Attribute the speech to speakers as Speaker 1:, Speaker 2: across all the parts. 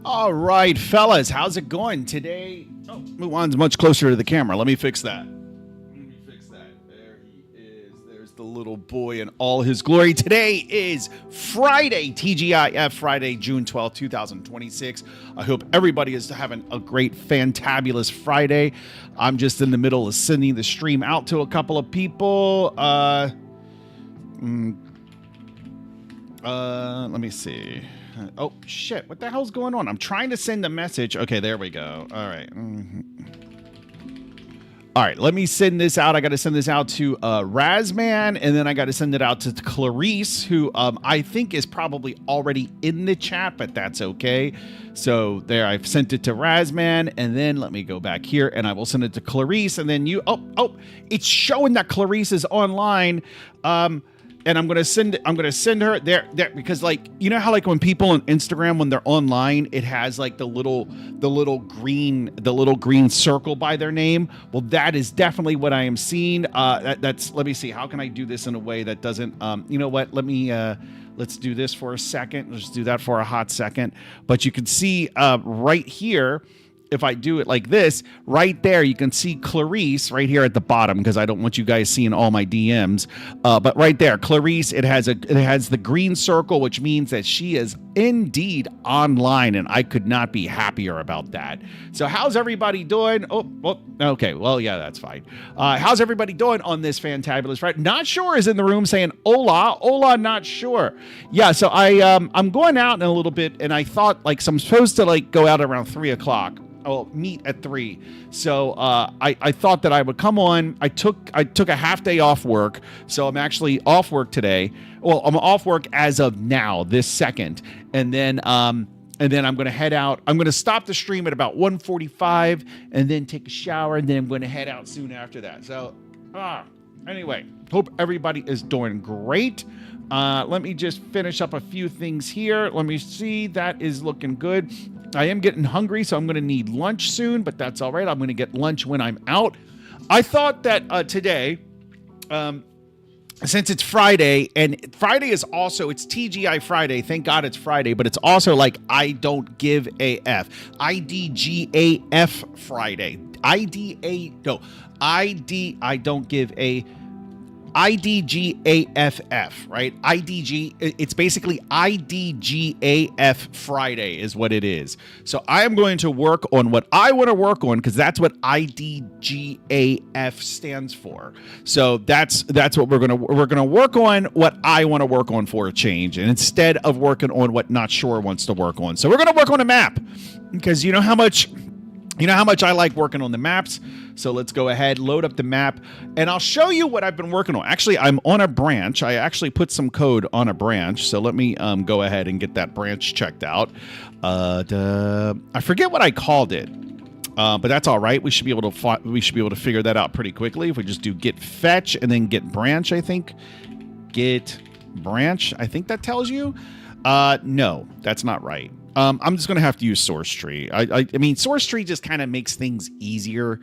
Speaker 1: All right, fellas, how's it going today? Oh, Muwan's much closer to the camera. Let me fix that. There he is. There's the little boy in all his glory. Today is Friday, TGIF Friday, June 12th, 2026. I hope everybody is having a great, fantabulous Friday. I'm just in the middle of sending the stream out to a couple of people. Let me see. Oh, shit. What the hell's going on? I'm trying to send a message. Okay, there we go. All right. All right, let me send this out. I got to send this out to Razman, and then I got to send it out to Clarice, who I think is probably already in the chat, but that's okay. So there, I've sent it to Razman, and then let me go back here, and I will send it to Clarice, and then you... Oh, it's showing that Clarice is online. And I'm gonna send her there because, like, you know how, like, when people on Instagram, when they're online, it has like the little green circle by their name. Well, that is definitely what I am seeing. That's let me see, how can I do this in a way that doesn't you know what, let's do this for a second. Let's do that for a hot second. But you can see right here, if I do it like this, right there, you can see Clarice right here at the bottom, because I don't want you guys seeing all my DMs. But right there, Clarice, it has the green circle, which means that she is indeed online, and I could not be happier about that. So how's everybody doing? Oh, okay. Well, yeah, that's fine. How's everybody doing on this fantabulous Friday? Not Sure is in the room saying hola, not sure. Yeah, so I'm going out in a little bit, and I thought, like, so I'm supposed to, like, go out around 3 o'clock. I'll meet at 3. So I thought that I would come on. I took a half day off work, so I'm actually off work today. Well, I'm off work as of now, this second, and then I'm going to head out. I'm going to stop the stream at about 1:45, and then take a shower, and then I'm going to head out soon after that. So anyway, hope everybody is doing great. Let me just finish up a few things here. Let me see. That is looking good. I am getting hungry, so I'm going to need lunch soon, but that's all right. I'm going to get lunch when I'm out. I thought that today, since it's Friday, and Friday is also, it's TGI Friday. Thank God it's Friday, but it's also like I don't give a F. IDGAF Friday. I don't give a IDGAFF, right? IDG, it's basically IDGAF Friday is what it is. So I am going to work on what I want to work on, because that's what IDGAF stands for. So that's what we're gonna work on, what I want to work on for a change, and instead of working on what Not Sure wants to work on. So we're gonna work on a map, because you know how much I like working on the maps. So let's go ahead, load up the map, and I'll show you what I've been working on. Actually, I'm on a branch. I actually put some code on a branch. So let me go ahead and get that branch checked out. I forget what I called it, but that's all right. We should be able to figure that out pretty quickly if we just do git fetch and then git branch. I think git branch. I think that tells you. No, that's not right. I'm just going to have to use source tree. I mean, source tree just kind of makes things easier.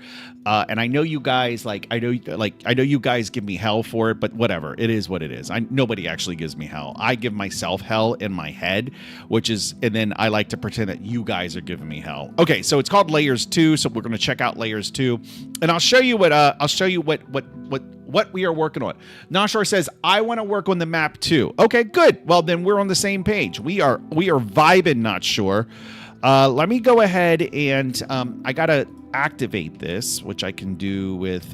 Speaker 1: And I know you guys, I know you guys give me hell for it, but whatever. It is what it is. Nobody actually gives me hell. I give myself hell in my head, and then I like to pretend that you guys are giving me hell. Okay. So it's called layers 2. So we're going to check out layers 2, and I'll show you what we are working on. Nashor says, I want to work on the map too. Okay, good. Well, then we're on the same page. We are vibing, Not Sure. Let me go ahead and I gotta activate this, which I can do with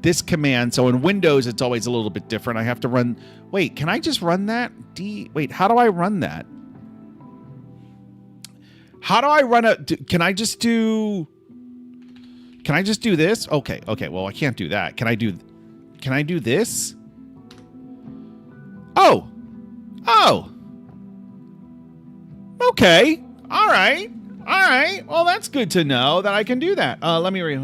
Speaker 1: this command. So in Windows, it's always a little bit different. I have to run. Wait, can I just run that? Wait, how do I run that? How do I run Can I just do this? Okay. Well, I can't do that. Can I do this? Oh. Okay. All right. Well, that's good to know that I can do that. Let me read.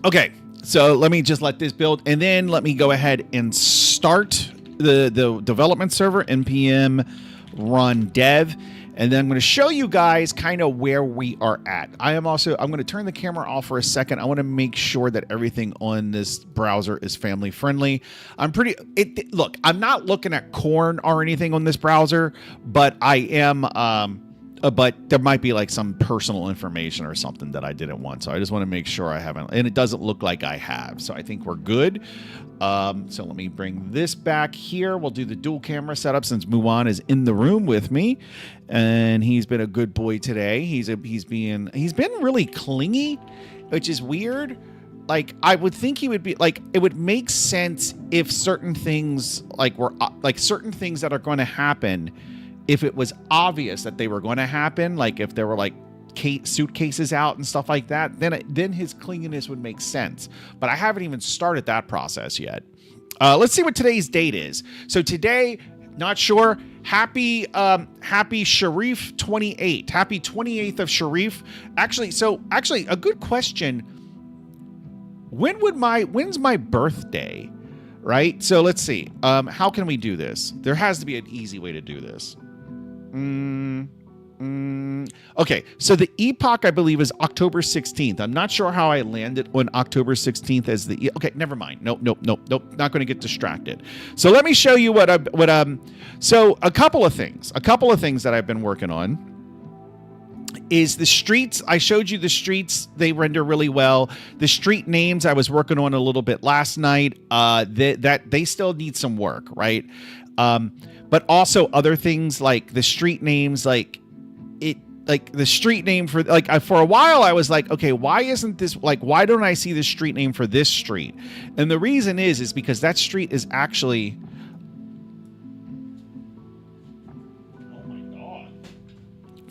Speaker 1: Okay. So let me just let this build, and then let me go ahead and start the development server, npm run dev. And then I'm going to show you guys kind of where we are at. I'm going to turn the camera off for a second. I want to make sure that everything on this browser is family friendly. Look, I'm not looking at corn or anything on this browser, but I am, but there might be like some personal information or something that I didn't want. So I just want to make sure I haven't, and it doesn't look like I have. So I think we're good. So let me bring this back here. We'll do the dual camera setup since Muwan is in the room with me, and he's been a good boy today. He's been really clingy, which is weird. Like, I would think he would be like, it would make sense if certain things were certain things that are going to happen, if it was obvious that they were going to happen, like if there were like suitcases out and stuff like that, then his clinginess would make sense. But I haven't even started that process yet. Let's see what today's date is. So today, not sure. Happy Sharif 28. Happy 28th of Sharif. Actually, a good question. When's my birthday? Right? So let's see. How can we do this? There has to be an easy way to do this. Okay, so the epoch, I believe, is October 16th. I'm not sure how I landed on October 16th as the... Okay, never mind. Nope. Not going to get distracted. So let me show you so a couple of things that I've been working on is the streets. I showed you the streets. They render really well. The street names I was working on a little bit last night. That they still need some work, right? But also other things like the street names, like the street name for for a while I was like, okay, why isn't this why don't I see the street name for this street? And the reason is because that street is actually, oh my God,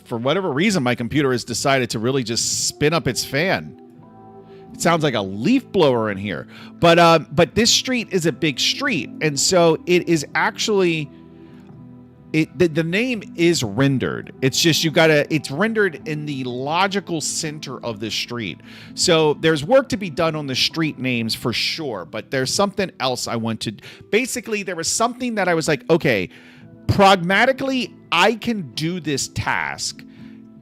Speaker 1: for whatever reason my computer has decided to really just spin up its fan. It sounds like a leaf blower in here. But this street is a big street, and so it is actually the name is rendered. It's just it's rendered in the logical center of the street. So there's work to be done on the street names for sure, but there's something else I want to... Basically, there was something that I was like, okay, pragmatically, I can do this task,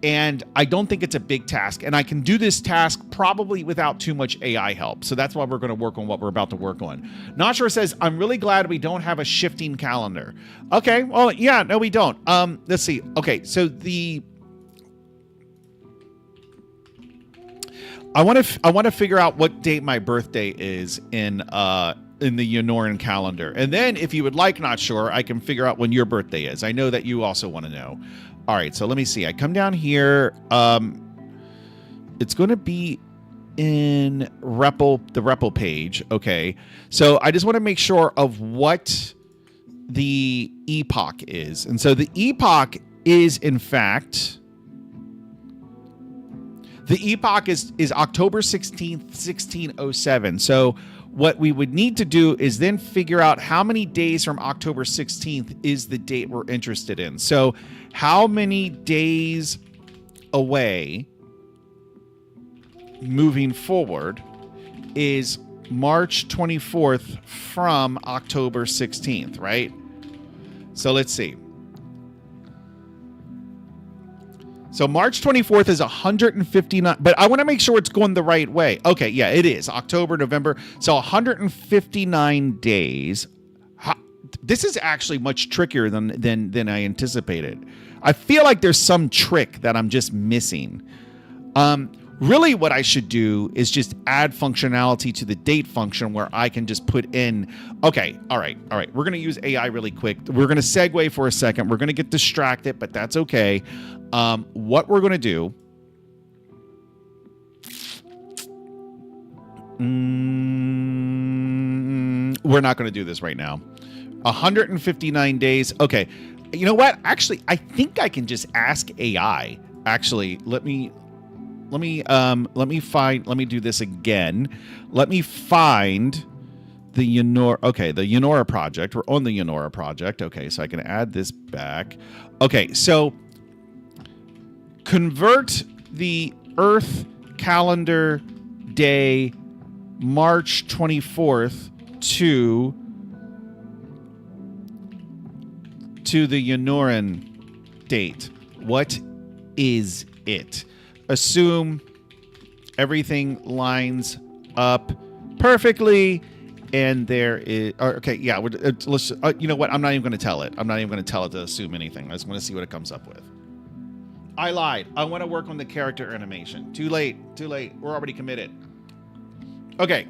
Speaker 1: and I don't think it's a big task, and I can do this task probably without too much AI help. So that's why we're going to work on what we're about to work on. Nashra says, I'm really glad we don't have a shifting calendar. Okay, well, yeah, no, we don't. Let's see. Okay, so I want to figure out what date my birthday is in the Yonoran calendar. And then if you would like, not sure, I can figure out when your birthday is. I know that you also want to know. All right, so let me see. I come down here. It's going to be in the REPL page. Okay, so I just want to make sure of what the epoch is. And so the epoch is, in fact, the epoch is October 16th, 1607. So what we would need to do is then figure out how many days from October 16th is the date we're interested in. So how many days away moving forward is March 24th from October 16th, right? So let's see. So March 24th is 159, but I want to make sure it's going the right way. Okay, yeah, it is. October, November. So 159 days. This is actually much trickier than I anticipated. I feel like there's some trick that I'm just missing. Really what I should do is just add functionality to the date function where I can just put in, okay, all right. We're going to use AI really quick. We're going to segue for a second. We're going to get distracted, but that's okay. What we're going to do, we're not going to do this right now. 159 days. Okay. You know what? Actually, I think I can just ask AI. Actually, let me do this again. Let me find the Yonora. Okay, the Yonora project. We're on the Yonora project. Okay, so I can add this back. Okay, so convert the Earth calendar day March 24th to the Yonoran update. What is it? Assume everything lines up perfectly, and there is okay. Yeah, let's. You know what? I'm not even going to tell it. I'm not even going to tell it to assume anything. I just want to see what it comes up with. I lied. I want to work on the character animation. Too late. Too late. We're already committed. Okay,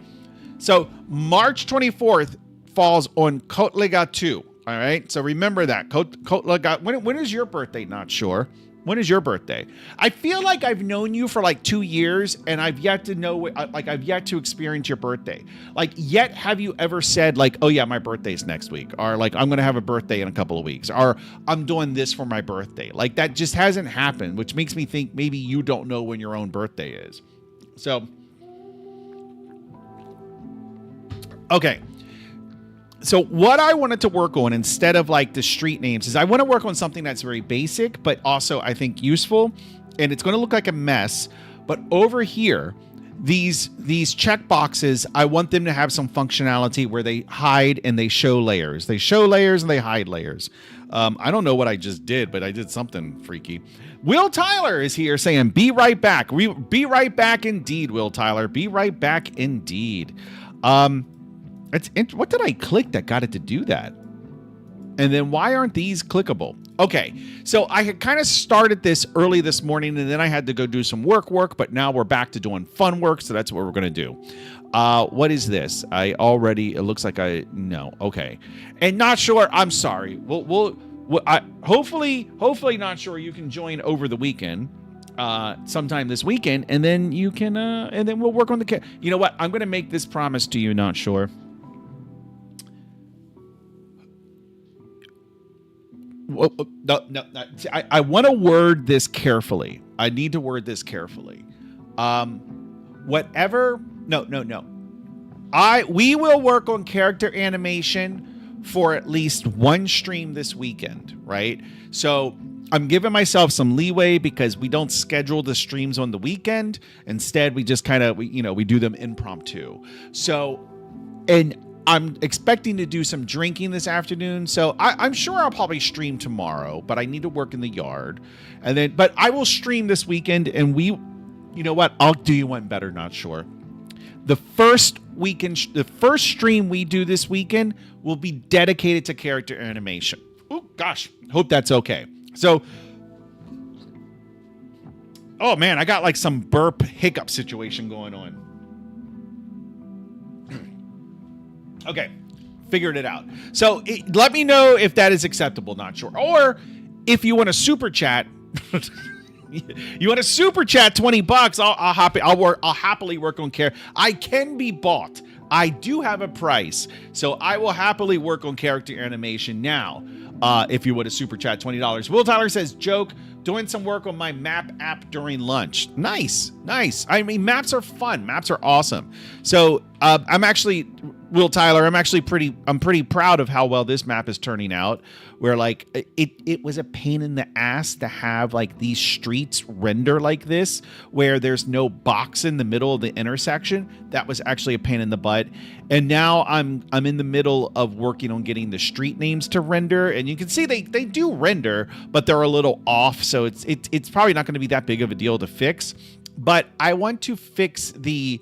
Speaker 1: so March 24th falls on Côte Legato. All right, so remember that Côte Legato. When is your birthday? Not sure. When is your birthday? I feel like I've known you for like 2 years, and I've yet to know, like, I've yet to experience your birthday. Like, yet have you ever said, like, oh yeah, my birthday's next week, or like, I'm gonna have a birthday in a couple of weeks, or I'm doing this for my birthday? Like, that just hasn't happened, which makes me think maybe you don't know when your own birthday is. So, okay. So what I wanted to work on, instead of like the street names, is I want to work on something that's very basic, but also I think useful. And it's going to look like a mess. But over here, these check boxes, I want them to have some functionality where they hide and they show layers. They show layers and they hide layers. I don't know what I just did, but I did something freaky. Will Tyler is here saying, be right back. Be right back indeed, Will Tyler. Be right back indeed. What did I click that got it to do that? And then why aren't these clickable? Okay, so I had kind of started this early this morning, and then I had to go do some work, but now we're back to doing fun work, so that's what we're going to do. What is this? It looks like no, okay. And not sure, I'm sorry. Hopefully not sure you can join over the weekend. Sometime this weekend, and then you can, and then we'll work on the, you know what? I'm going to make this promise to you, not sure. No. I want to word this carefully. I need to word this carefully. Whatever. No. We will work on character animation for at least one stream this weekend, right? So I'm giving myself some leeway because we don't schedule the streams on the weekend. Instead, we just kind of, we do them impromptu. So, and I'm expecting to do some drinking this afternoon, so I'm sure I'll probably stream tomorrow, but I need to work in the yard. But I will stream this weekend, and you know what? I'll do you one better, not sure. The first stream we do this weekend will be dedicated to character animation. Oh, gosh. Hope that's okay. So, oh man, I got like some burp hiccup situation going on. Okay, figured it out. So let me know if that is acceptable, not sure. Or if you want to super chat, you want to super chat $20, I'll happily work on care. I can be bought. I do have a price, so I will happily work on character animation now. If you would have super chat $20. Will Tyler says, joke, doing some work on my map app during lunch. Nice. I mean, maps are fun. Maps are awesome. So Will Tyler, I'm pretty proud of how well this map is turning out. Where like it was a pain in the ass to have like these streets render like this, where there's no box in the middle of the intersection. That was actually a pain in the butt. And now I'm in the middle of working on getting the street names to render, and you can see they do render, but they're a little off. So it's probably not going to be that big of a deal to fix. But I want to fix to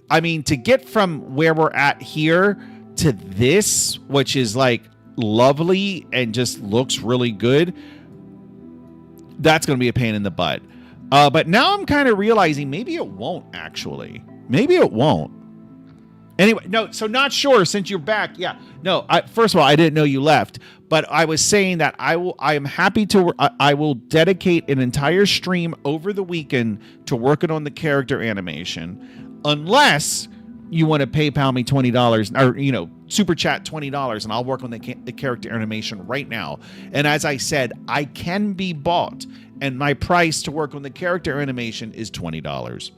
Speaker 1: get from where we're at here to this, which is like lovely and just looks really good, that's going to be a pain in the butt. But now I'm kind of realizing maybe it won't actually. Maybe it won't. Anyway, no, so not sure since you're back. Yeah, no, first of all, I didn't know you left, but I was saying that I am happy to, I will dedicate an entire stream over the weekend to working on the character animation, unless you want to PayPal me $20 or, super chat $20, and I'll work on the character animation right now. And as I said, I can be bought, and my price to work on the character animation is $20.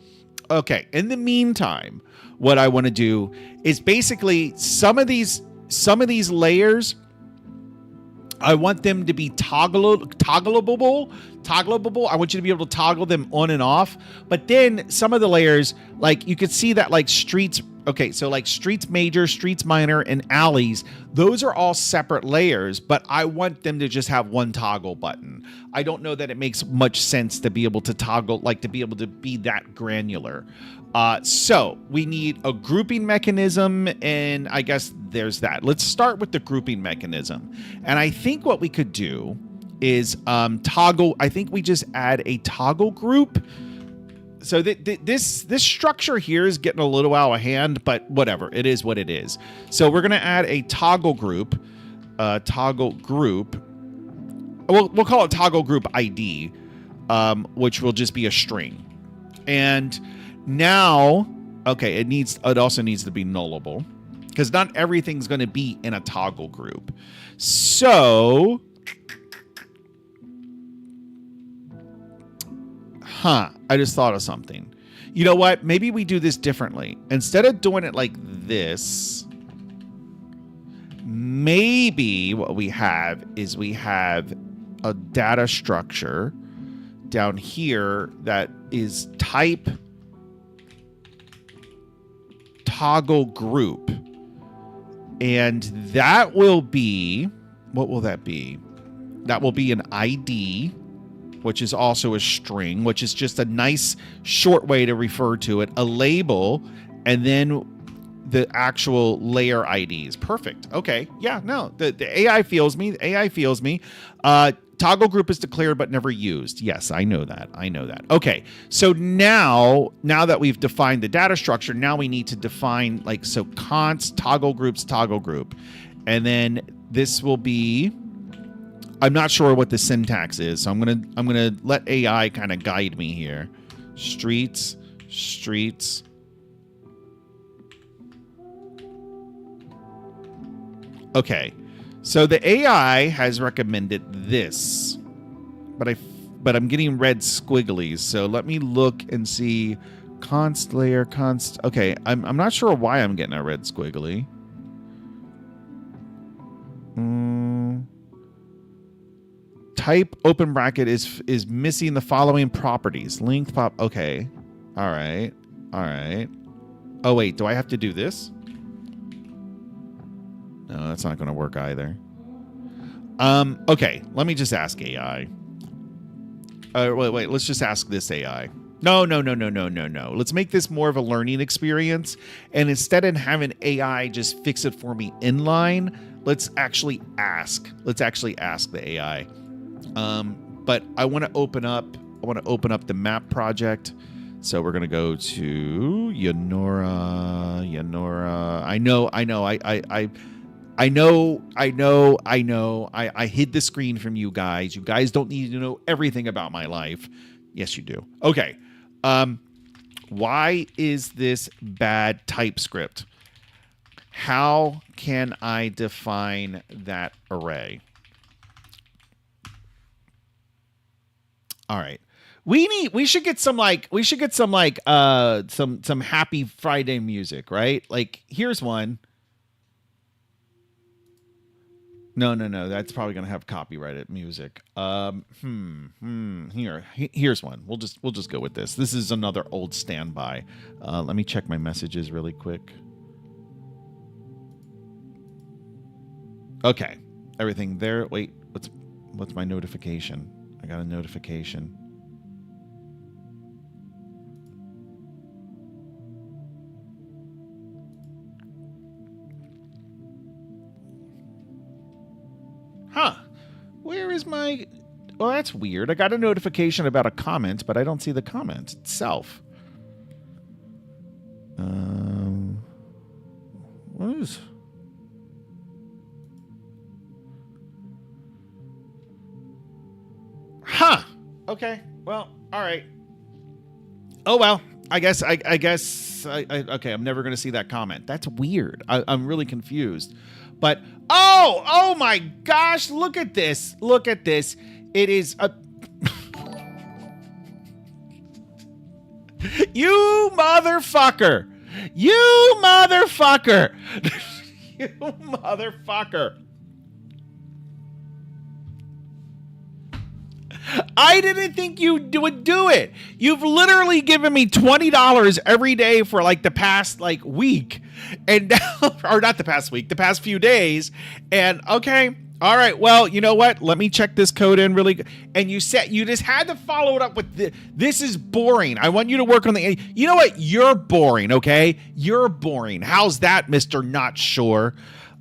Speaker 1: Okay, in the meantime, what I want to do is basically some of these layers, I want them to be toggleable. I want you to be able to toggle them on and off. But then some of the layers, like you could see that like streets Okay, so like streets major, streets minor, and alleys, those are all separate layers, but I want them to just have one toggle button. I don't know that it makes much sense to be able to toggle, like to be able to be that granular. So we need a grouping mechanism, and I guess there's that. Let's start with the grouping mechanism. And I think what we could do is toggle, I think we just add a toggle group. So this structure here is getting a little out of hand, but whatever, it is what it is. So we're gonna add a toggle group, We'll call it toggle group ID, which will just be a string. And now, okay, it also needs to be nullable because not everything's going to be in a toggle group. So, I just thought of something. You know what? Maybe we do this differently. Instead of doing it like this, maybe what we have is we have a data structure down here that is type toggle group. And that will be, what will that be? That will be an ID, which is also a string, which is just a nice short way to refer to it, a label, and then the actual layer IDs. Perfect. Okay. Yeah, no, the AI feels me. The AI feels me. Toggle group is declared but never used. Yes, I know that. Okay. So now that we've defined the data structure, now we need to define so const toggle groups toggle group. And then this will be, I'm not sure what the syntax is, so I'm gonna let AI kind of guide me here. Streets. Okay, so the AI has recommended this, but I'm getting red squigglies. So let me look and see. Const layer const. Okay, I'm not sure why I'm getting a red squiggly. Type open bracket is missing the following properties. Length pop. Okay, all right. Oh wait, do I have to do this? No, that's not going to work either. Okay, let me just ask AI. Wait, let's just ask this AI. No. Let's make this more of a learning experience. And instead of having AI just fix it for me inline, let's actually ask the AI. But I want to open up the map project. So we're going to go to Yanora. I hid the screen from you guys. You guys don't need to know everything about my life. Yes, you do. Okay. Why is this bad TypeScript? How can I define that array? All right. We should get some happy Friday music, right? Like here's one. No. That's probably gonna have copyrighted music. Here's one. We'll just go with this. This is another old standby. Let me check my messages really quick. Okay, everything there. Wait, what's my notification? I got a notification. Where is my... Oh, that's weird. I got a notification about a comment, but I don't see the comment itself. What is... Okay. Well, all right. Oh, well. I guess. Okay, I'm never going to see that comment. That's weird. I'm really confused. But oh my gosh! Look at this! It is a you motherfucker! I didn't think you would do it. You've literally given me $20 every day for like the past like week, and now, or not the past week, the past few days. And okay, all right. Well, you know what? Let me check this code in really good. And you said you just had to follow it up with this is boring. I want you to work on the. You know what? You're boring. Okay, you're boring. How's that, Mister Not Sure?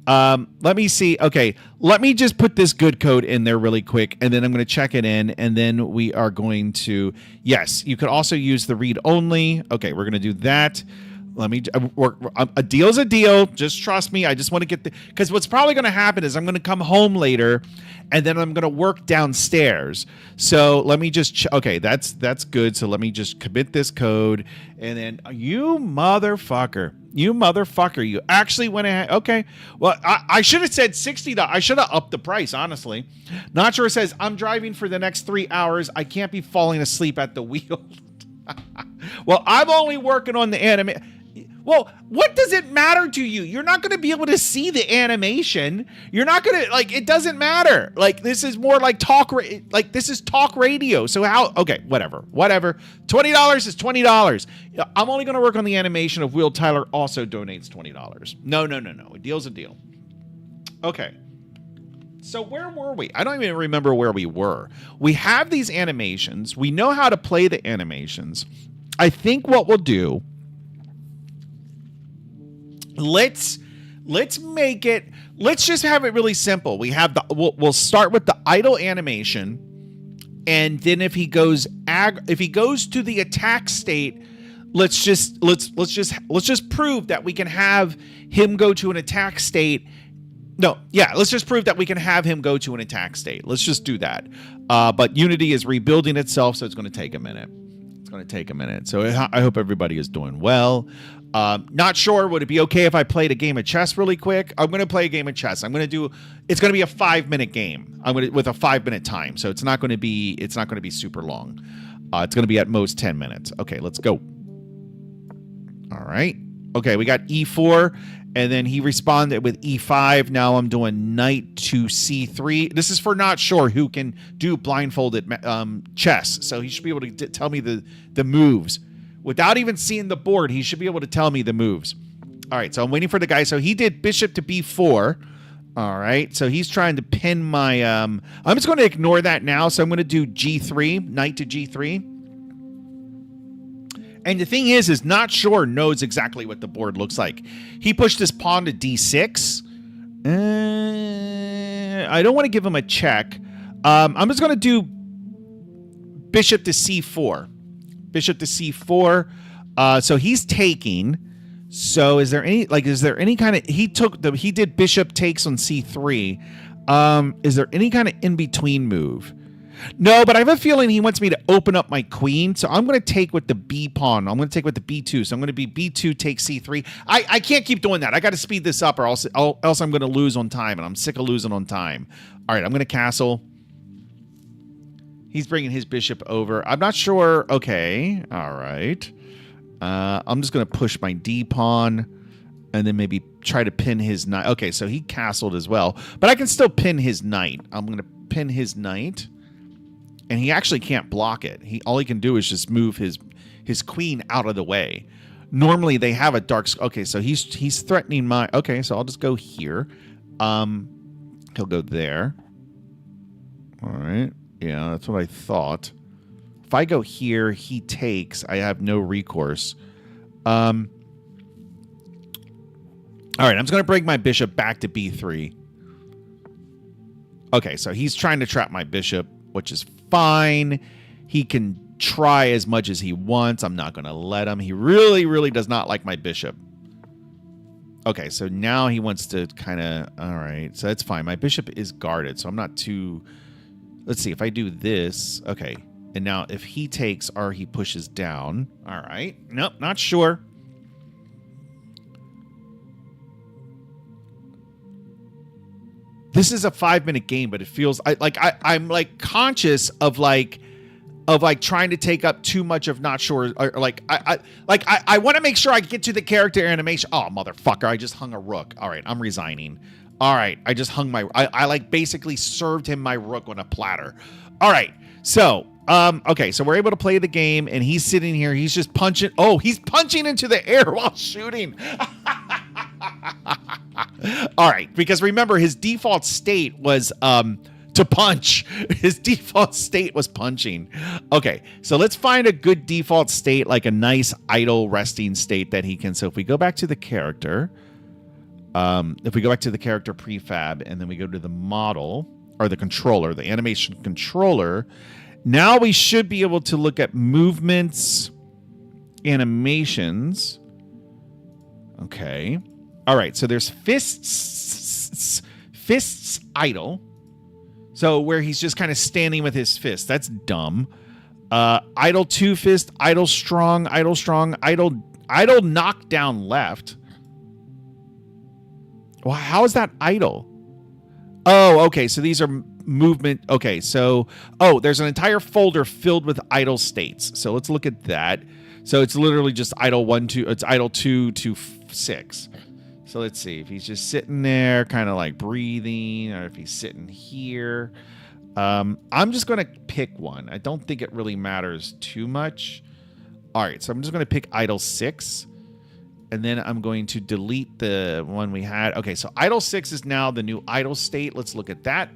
Speaker 1: Let me see. Okay, let me just put this good code in there really quick, and then I'm going to check it in, and then we are going to, yes, you could also use the read only. Okay, we're going to do that. Let me work. A deal's a deal. Just trust me. I just want to get because what's probably going to happen is I'm going to come home later, and then I'm going to work downstairs. So let me just. Okay, that's good. So let me just commit this code, and then you motherfucker, you actually went ahead. Okay, well I should have said $60. I should have upped the price. Honestly, Not Sure says I'm driving for the next 3 hours. I can't be falling asleep at the wheel. Well, I'm only working on the anime. Well, what does it matter to you? You're not going to be able to see the animation. You're not going to, like, it doesn't matter. Like, this is more like like, this is talk radio. So how, okay, whatever. $20 is $20. I'm only going to work on the animation of Will Tyler also donates $20. No. A deal's a deal. Okay. So where were we? I don't even remember where we were. We have these animations. We know how to play the animations. I think what we'll do, let's make it, let's just have it really simple. We have we'll start with the idle animation, and then if he goes to the attack state, let's just prove that we can have him go to an attack state. No, yeah, let's just prove that we can have him go to an attack state. Let's just do that. But Unity is rebuilding itself, so it's going to take a minute. So I hope everybody is doing well. Not sure. Would it be okay if I played a game of chess really quick? I'm going to play a game of chess. It's going to be a 5-minute game. With a 5-minute time. So it's not going to be super long. It's going to be at most 10 minutes. Okay, let's go. All right. Okay, we got E4, and then he responded with E5. Now I'm doing knight to C3. This is for Not Sure, who can do blindfolded chess. So he should be able to tell me the moves. Without even seeing the board, he should be able to tell me the moves. All right, so I'm waiting for the guy. So he did bishop to B4. All right, so he's trying to pin my... I'm just going to ignore that now. So I'm going to do G3, knight to G3. And the thing is Not Sure knows exactly what the board looks like. He pushed his pawn to D6. I don't want to give him a check. I'm just going to do bishop to C4. Bishop to C4. So he's taking. So is there any kind of... He did bishop takes on C3. Is there any kind of in-between move? No, but I have a feeling he wants me to open up my queen, so I'm going to take with the B pawn. I'm going to take with the B2, so I'm going to be B2 take C3. I can't keep doing that. I got to speed this up, or else I'm going to lose on time, and I'm sick of losing on time. All right, I'm going to castle. He's bringing his bishop over. I'm not sure. Okay, all right. I'm just going to push my D pawn, and then maybe try to pin his knight. Okay, so he castled as well, but I can still pin his knight. I'm going to pin his knight. And he actually can't block it. All he can do is just move his queen out of the way. Normally they have a dark... Okay, so he's threatening my... Okay, so I'll just go here. He'll go there. All right. Yeah, that's what I thought. If I go here, he takes. I have no recourse. All right, I'm just going to bring my bishop back to B3. Okay, so he's trying to trap my bishop, which is fine. He can try as much as he wants. I'm not going to let him. He really, really does not like my bishop. Okay, so now he wants to kind of... All right, so that's fine. My bishop is guarded, so I'm not too... Let's see, if I do this... Okay, and now if he takes or he pushes down... All right, nope, not sure. This is a 5-minute game, but it feels I'm like conscious of like trying to take up too much of Not Sure. Or I want to make sure I get to the character animation. Oh, motherfucker! I just hung a rook. All right, I'm resigning. All right, I just hung my. I like basically served him my rook on a platter. All right. So, okay, so we're able to play the game, and he's sitting here. He's just punching. Oh, he's punching into the air while shooting. All right, because remember, his default state was to punch. His default state was punching. Okay, so let's find a good default state, like a nice idle resting state that he can. So if we go back to the character, prefab, and then we go to the model or the controller, the animation controller, now we should be able to look at movements, animations. Okay. All right, so there's fists idle. So where he's just kind of standing with his fist. That's dumb. Idle two fist, idle strong, idle knock down left. Well, how is that idle? Oh, okay, so these are movement. Okay, so, there's an entire folder filled with idle states. So let's look at that. So it's literally just idle 1, 2, it's idle 2 to 6. So let's see if he's just sitting there kind of like breathing, or if he's sitting here. I'm just going to pick one. I don't think it really matters too much. All right, so I'm just going to pick idle 6. And then I'm going to delete the one we had. Okay, so idle 6 is now the new idle state. Let's look at that.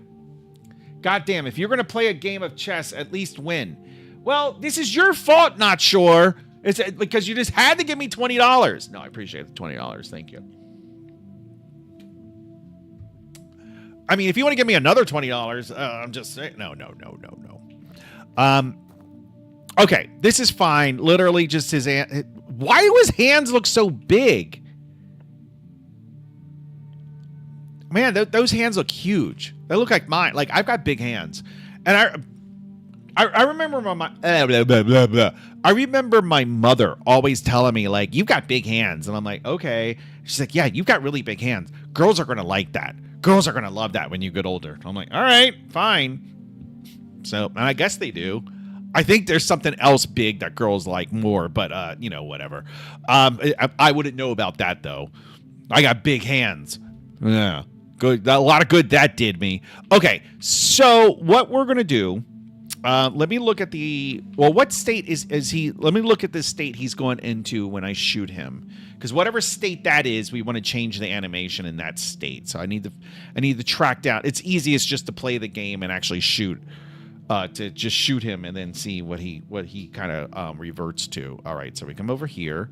Speaker 1: God damn, if you're going to play a game of chess, at least win. Well, this is your fault, not sure. It's because you just had to give me $20. No, I appreciate the $20. Thank you. I mean, if you want to give me another $20, I'm just saying, no. Okay, this is fine. Literally just his why do his hands look so big? Man, those hands look huge. They look like mine. Like, I've got big hands. And I remember I remember my mother always telling me, like, you've got big hands. And I'm like, okay. She's like, yeah, you've got really big hands. Girls are going to like that. Girls are going to love that when you get older. I'm like, all right, fine. So, and I guess they do. I think there's something else big that girls like more, but, whatever. I wouldn't know about that, though. I got big hands. Yeah, good. A lot of good that did me. Okay, so what we're going to do, let me look at what state is he? Let me look at the state he's going into when I shoot him. Because whatever state that is, we want to change the animation in that state. So I need to track down. It's easiest just to play the game and actually shoot. To just shoot him and then see what he kind of reverts to. All right, so we come over here.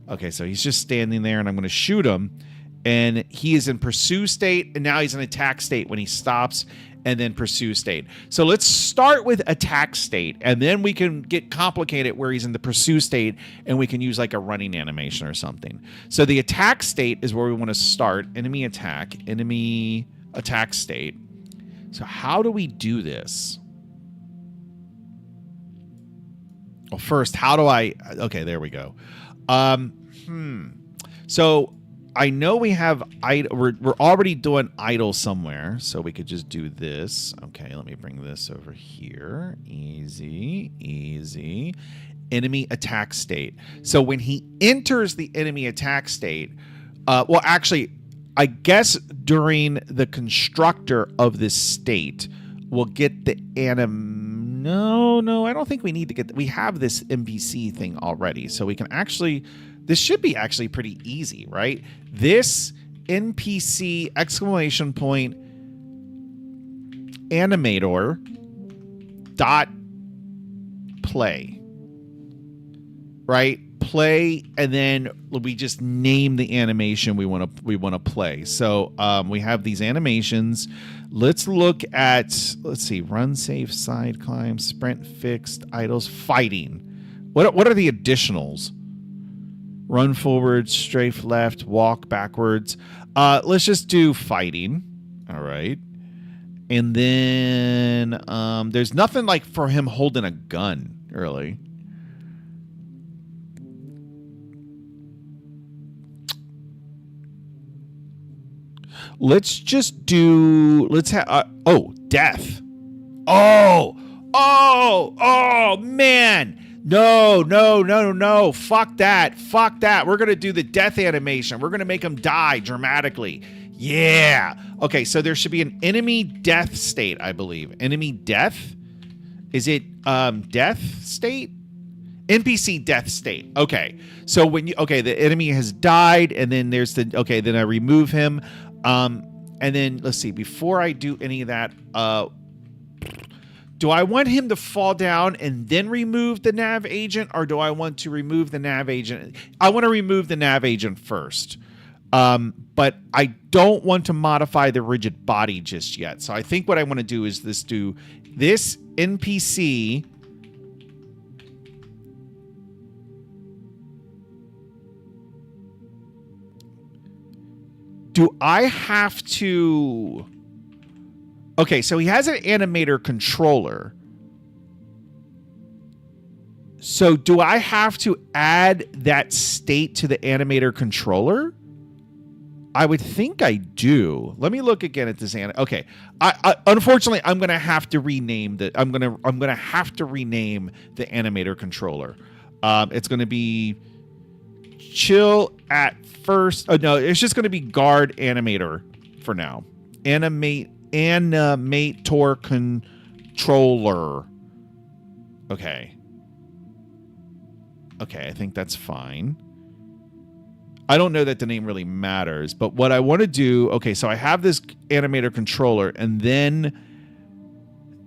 Speaker 1: Okay, so he's just standing there, and I'm going to shoot him. And he is in pursue state, and now he's in attack state when he stops, and then pursue state. So let's start with attack state, and then we can get complicated where he's in the pursue state, and we can use like a running animation or something. So the attack state is where we want to start. Enemy attack state. So how do we do this? Well, first, how do I... Okay, there we go. So I know we have... We're already doing idle somewhere, so we could just do this. Okay, let me bring this over here. Easy. Enemy attack state. So when he enters the enemy attack state... well, actually, I guess during the constructor of this state, we'll get the No, I don't think we need to get... We have this NPC thing already, so we can actually... This should be actually pretty easy, right? This NPC exclamation point animator dot play, right? Play, and then we just name the animation we want to play. So we have these animations. Let's look at, let's see, run, safe, side climb, sprint, fixed, idles, fighting. What are the additionals? Run forward, strafe left, walk backwards. Let's just do fighting. All right. And then there's nothing like for him holding a gun, really. Let's just do, death. Oh, man. No. Fuck that. We're going to do the death animation. We're going to make him die dramatically. Yeah. Okay, so there should be an enemy death state, I believe. Enemy death. Is it death state? NPC death state. Okay. So when you the enemy has died, and then there's then I remove him. And then let's see, before I do any of that, do I want him to fall down and then remove the nav agent, or do I want to remove the nav agent? I want to remove the nav agent first. But I don't want to modify the rigid body just yet. So I think what I want to do is do this NPC. Do I have to... Okay, so he has an animator controller. So do I have to add that state to the animator controller? I would think I do. Let me look again at this. Okay, I unfortunately I'm gonna have to rename the. I'm gonna have to rename the animator controller. It's gonna be chill at first. Oh no, it's just gonna be guard animator for now. Animator controller. Okay. Okay, I think that's fine. I don't know that the name really matters, but what I want to do, okay, so I have this animator controller, and then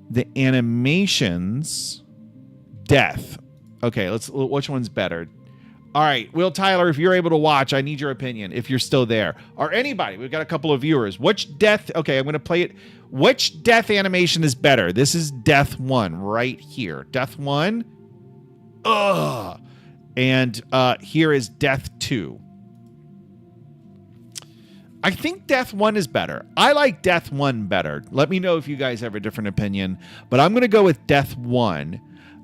Speaker 1: the animations, death. Okay, which one's better? All right, Will Tyler, if you're able to watch, I need your opinion, if you're still there. Or anybody, we've got a couple of viewers. Which death, okay, I'm going to play it. Which death animation is better? This is death 1 right here. Death 1. Ugh. And here is death 2. I think death 1 is better. I like death 1 better. Let me know if you guys have a different opinion, but I'm going to go with death 1.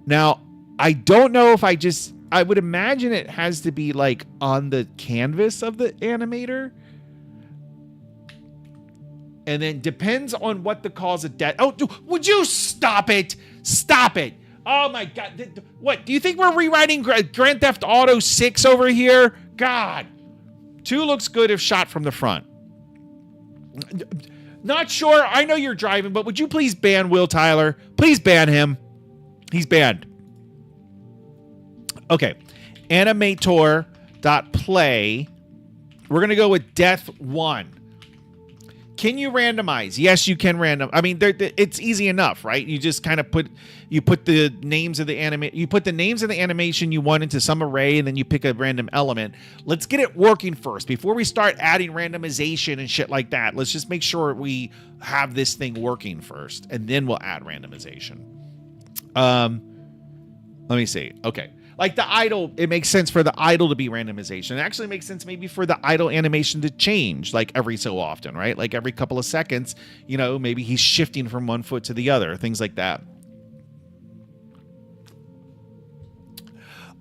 Speaker 1: Now, I don't know if I would imagine it has to be like on the canvas of the animator. And then depends on what the cause of death. Oh, would you stop it? Stop it. Oh my God. What? Do you think we're rewriting Grand Theft Auto 6 over here? God. 2 looks good if shot from the front. Not sure. I know you're driving, but would you please ban Will Tyler? Please ban him. He's banned. Okay. Animator.play. We're going to go with death 1. Can you randomize? Yes, you can random. I mean, it's easy enough, right? You just kind of put the names of the animation you want into some array, and then you pick a random element. Let's get it working first before we start adding randomization and shit like that. Let's just make sure we have this thing working first, and then we'll add randomization. Let me see. Okay. Like the idle, it makes sense for the idle to be randomization. It actually makes sense maybe for the idle animation to change like every so often, right? Like every couple of seconds, maybe he's shifting from one foot to the other, things like that.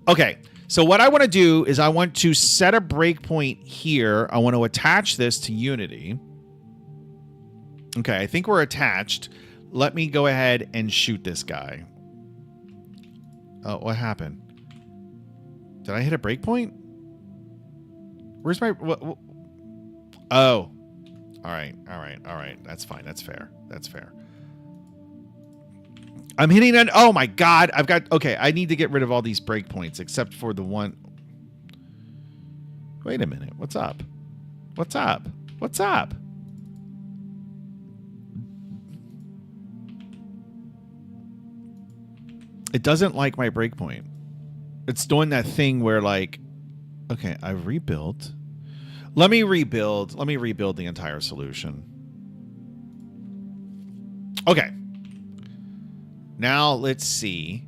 Speaker 1: Okay, so what I want to do is I want to set a breakpoint here. I want to attach this to Unity. Okay, I think we're attached. Let me go ahead and shoot this guy. Oh, what happened? Did I hit a breakpoint? Where's my... Oh. All right. That's fine. That's fair. I'm hitting an... Oh, my God. I've got... Okay, I need to get rid of all these breakpoints except for the one... Wait a minute. What's up? It doesn't like my breakpoint. It's doing that thing where like, okay, I rebuilt. Let me rebuild the entire solution. Okay. Now let's see.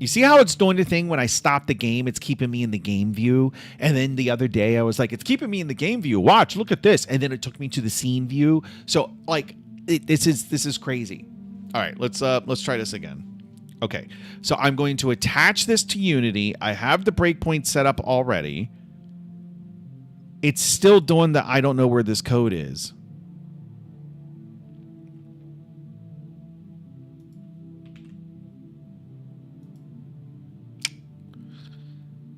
Speaker 1: You see how it's doing the thing when I stop the game, it's keeping me in the game view. And then the other day I was like, it's keeping me in the game view. Watch, look at this. And then it took me to the scene view. So like, this is crazy. All right, let's try this again. Okay, so I'm going to attach this to Unity. I have the breakpoint set up already. It's still doing the I don't know where this code is.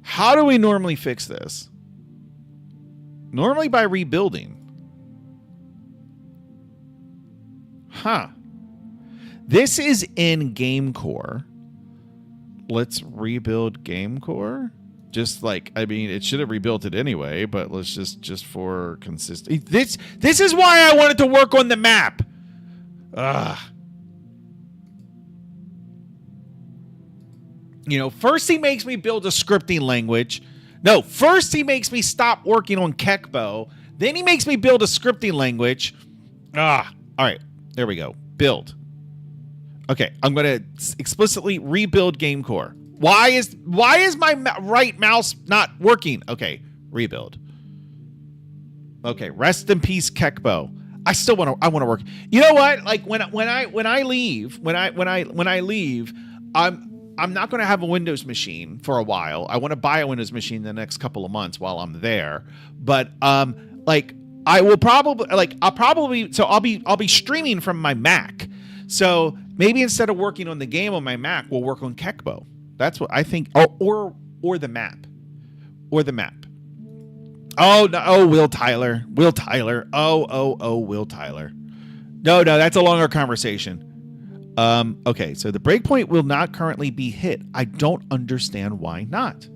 Speaker 1: How do we normally fix this? Normally by rebuilding. Huh. This is in game core. Let's rebuild game core. Just like, I mean, it should have rebuilt it anyway, but let's just for consistency. This is why I wanted to work on the map. Ugh. You know, first he makes me build a scripting language. No, first he makes me stop working on Kekbo. Then he makes me build a scripting language. All right, there we go. Build. Okay, I'm going to explicitly rebuild game core. Why is my right mouse not working? Okay, rebuild. Okay, rest in peace, Kekbo. I still want to work. You know what? Like when I leave, I'm not going to have a Windows machine for a while. I want to buy a Windows machine the next couple of months while I'm there. But like I will probably so I'll be streaming from my Mac. So maybe instead of working on the game on my Mac, we'll work on Kekbo. That's what I think. Or the map. Or the map. Oh no! Oh, Will Tyler. Will Tyler. Oh, Will Tyler. No, that's a longer conversation. Okay, so the breakpoint will not currently be hit. I don't understand why not.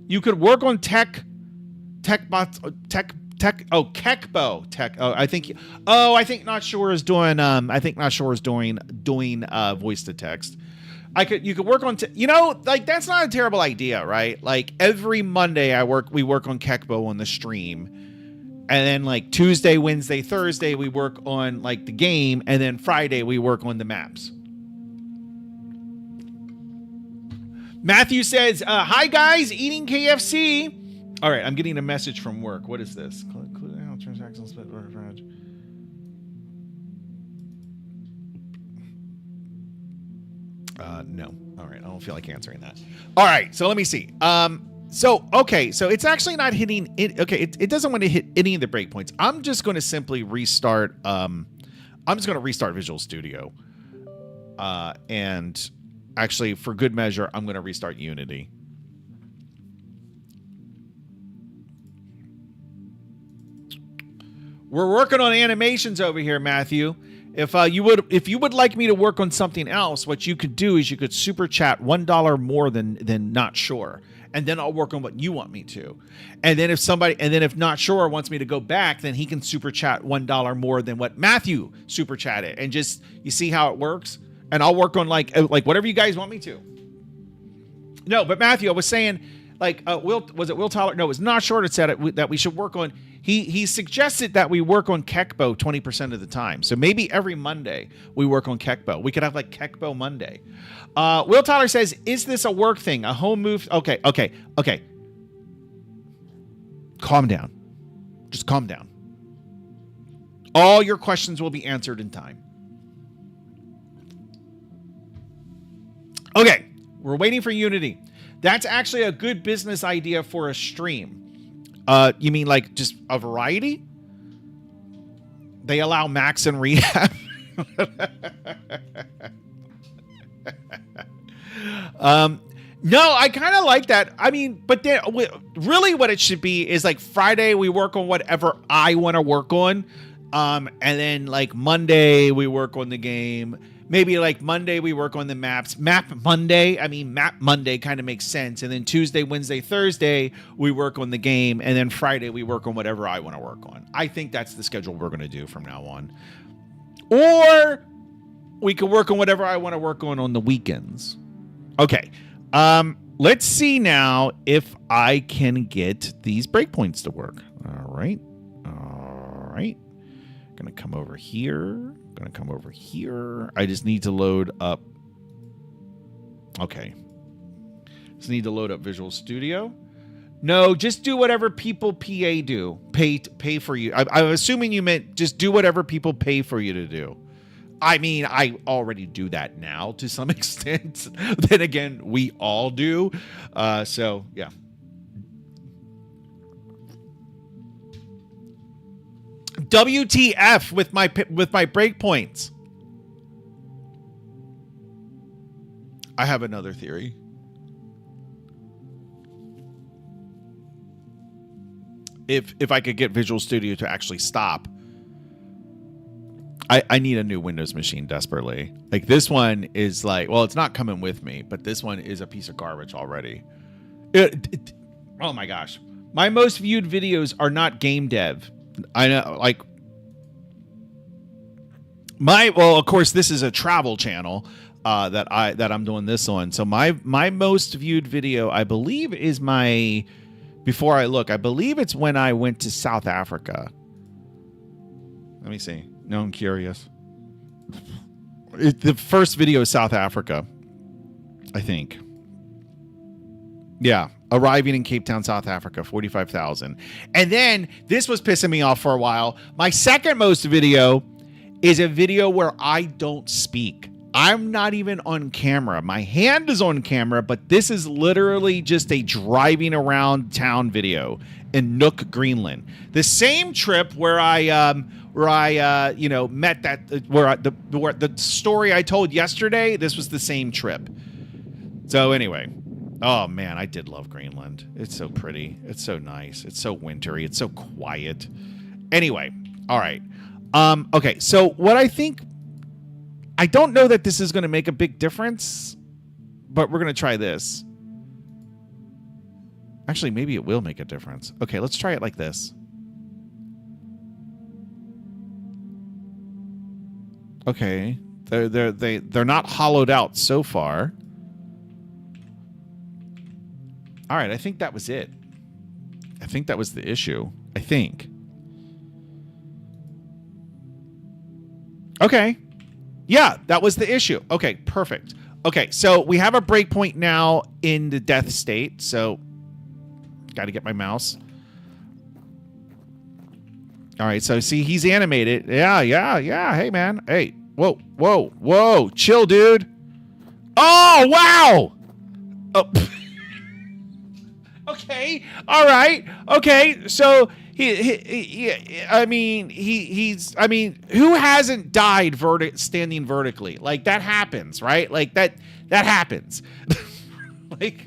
Speaker 1: You could work on Kekbo. I think Not Sure is doing. I think Not Sure is doing voice to text. You could work on, like that's not a terrible idea, right? Like every Monday we work on Kekbo on the stream. And then like Tuesday, Wednesday, Thursday, we work on like the game. And then Friday we work on the maps. Matthew says, hi guys, eating KFC. All right. I'm getting a message from work. What is this? Transactions split. No. All right. I don't feel like answering that. All right. So let me see. So it's actually not hitting it. Okay. It doesn't want to hit any of the breakpoints. I'm just going to simply restart. I'm just going to restart Visual Studio. And actually for good measure, I'm going to restart Unity. We're working on animations over here, Matthew. If you would like me to work on something else, what you could do is you could super chat $1 more than Not Sure, and then I'll work on what you want me to. And then if Not Sure wants me to go back, then he can super chat $1 more than what Matthew super chatted, and just you see how it works. And I'll work on like whatever you guys want me to. No, but Matthew, I was saying Will Tyler? No, it was Not Sure that said that we should work on. He suggested that we work on Kekbo 20% of the time. So maybe every Monday we work on Kekbo. We could have like Kekbo Monday. Will Tyler says, is this a work thing? A home move? Okay. Calm down. Just calm down. All your questions will be answered in time. Okay. We're waiting for Unity. That's actually a good business idea for a stream. You mean like just a variety? They allow max and rehab. No, I kind of like that. I mean, but then really what it should be is like Friday we work on whatever I want to work on. And then like Monday we work on the game. Maybe like Monday we work on the maps. Map Monday kind of makes sense. And then Tuesday, Wednesday, Thursday, we work on the game. And then Friday we work on whatever I want to work on. I think that's the schedule we're going to do from now on. Or we could work on whatever I want to work on the weekends. Okay. Let's see now if I can get these breakpoints to work. All right. Gonna come over here. I just need to load up. Okay. Just need to load up Visual Studio. No, just do whatever people PA do. Pay for you. I'm assuming you meant just do whatever people pay for you to do. I mean, I already do that now to some extent. Then again, we all do. So yeah. WTF with my breakpoints. I have another theory. If I could get Visual Studio to actually stop. I need a new Windows machine desperately. Like this one is like, well, it's not coming with me, but this one is a piece of garbage already. Oh my gosh. My most viewed videos are not game dev. I know, like well, of course, this is a travel channel that I'm doing this on. So my most viewed video, I believe, is before I look, I believe it's when I went to South Africa. Let me see. No, I'm curious. The first video is South Africa, I think. Yeah, arriving in Cape Town, South Africa, 45,000. And then this was pissing me off for a while. My second most video is a video where I don't speak. I'm not even on camera. My hand is on camera, but this is literally just a driving around town video in Nook, Greenland. The same trip where I met the story I told yesterday. This was the same trip. So anyway, oh man, I did love Greenland. It's so pretty. It's so nice. It's so wintry. It's so quiet. Anyway, all right. Okay, so what I don't know that this is going to make a big difference, but we're going to try this. Actually, maybe it will make a difference. Okay, let's try it like this. Okay, they're not hollowed out so far. All right, I think that was it. I think that was the issue. I think. Okay. Yeah, that was the issue. Okay, perfect. Okay, so we have a breakpoint now in the death state. So, got to get my mouse. All right, so see, he's animated. Yeah. Hey, man. Hey, whoa. Chill, dude. Oh, wow. Oh. Okay. All right. Okay. So who hasn't died standing vertically? Like that happens, right? Like that happens. Like,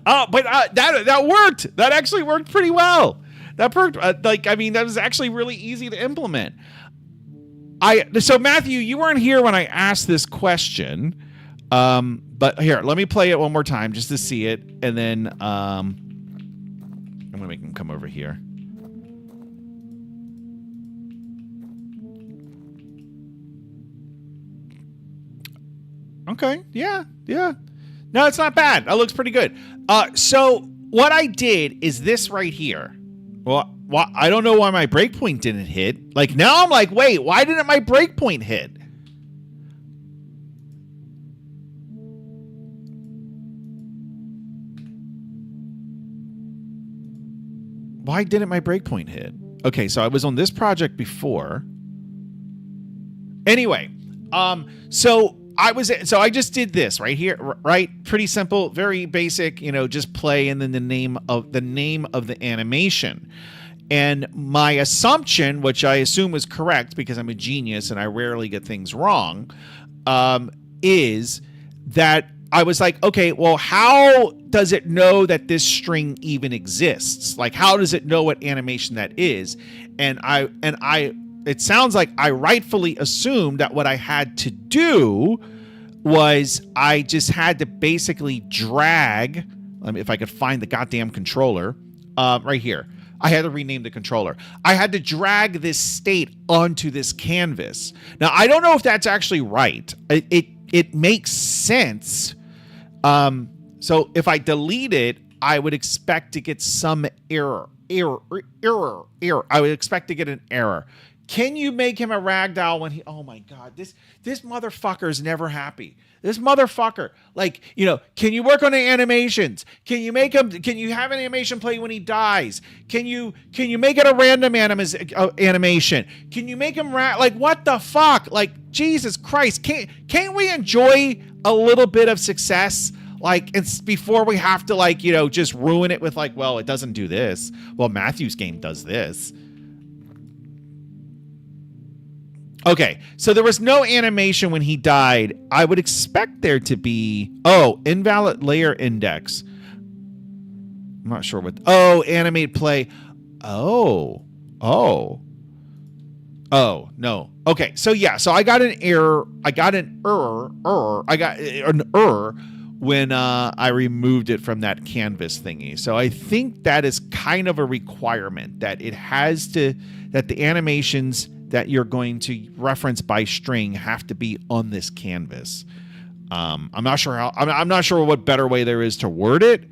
Speaker 1: but that worked. That actually worked pretty well. That worked. That was actually really easy to implement. So Matthew, you weren't here when I asked this question. But here, let me play it one more time just to see it, and then I'm gonna make him come over here. Okay, yeah. No, it's not bad. That looks pretty good. So what I did is this right here. Well, I don't know why my breakpoint didn't hit. Like now I'm like, wait, why didn't my breakpoint hit? Why didn't my breakpoint hit? Okay, so I was on this project before. Anyway, so I just did this right here, right? Pretty simple, very basic, just play and then the name of the animation. And my assumption, which I assume was correct because I'm a genius and I rarely get things wrong, is that I was like, okay, well, how does it know that this string even exists? Like, how does it know what animation that is? And it sounds like I rightfully assumed that what I had to do was I just had to basically drag, if I could find the goddamn controller, right here. I had to rename the controller. I had to drag this state onto this canvas. Now, I don't know if that's actually right. It makes sense. So if I delete it, I would expect to get some error. I would expect to get an error. Can you make him a ragdoll when oh my God, this motherfucker is never happy. This motherfucker, can you work on the animations? Can you have an animation play when he dies? Can you make it a random animation? Can you make him what the fuck? Like, Jesus Christ, can't we enjoy a little bit of success? It's before we have to just ruin it with well, it doesn't do this. Well, Matthew's game does this. Okay, so there was no animation when he died. I would expect there to be... Oh, invalid layer index. I'm not sure what... Oh, animate play. Oh. Oh, no. Okay. So yeah, so I got an error. I got an error when I removed it from that canvas thingy. So I think that is kind of a requirement that it has to, that the animations that you're going to reference by string have to be on this canvas. I'm not sure how. I'm not sure what better way there is to word it,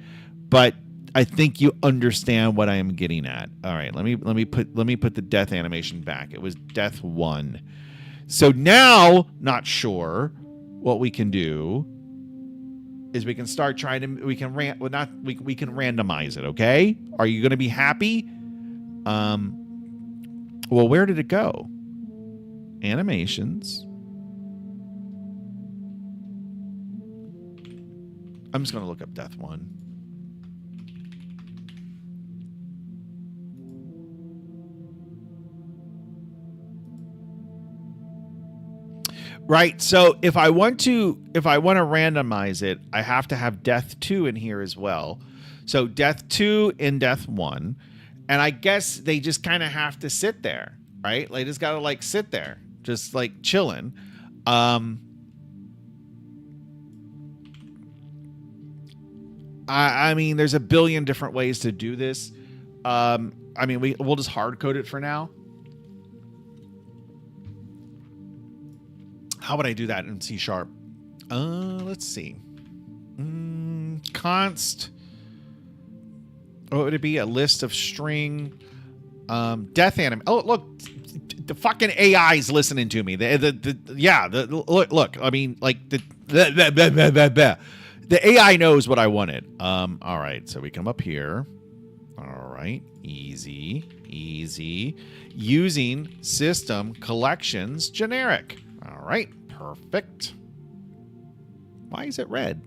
Speaker 1: but I think you understand what I am getting at. All right, let me put the death animation back. It was death 1. So now, not sure what we can do is we can start trying to we can randomize it. Okay, are you going to be happy? Well, where did it go? Animations. I'm just going to look up death 1. Right. So if I want to randomize it, I have to have death 2 in here as well. So death 2 and death 1. And I guess they just kind of have to sit there, right? They just got to like sit there, just like chilling. I mean, there's a billion different ways to do this. I mean, we'll just hard code it for now. How would I do that in C#? Let's see. Const. What would it be? A list of string death anim. Oh, look, the fucking AI's listening to me. Look. I mean, like the AI knows what I wanted. All right, so we come up here. All right, easy. Using system collections generic. All right, perfect. Why is it red?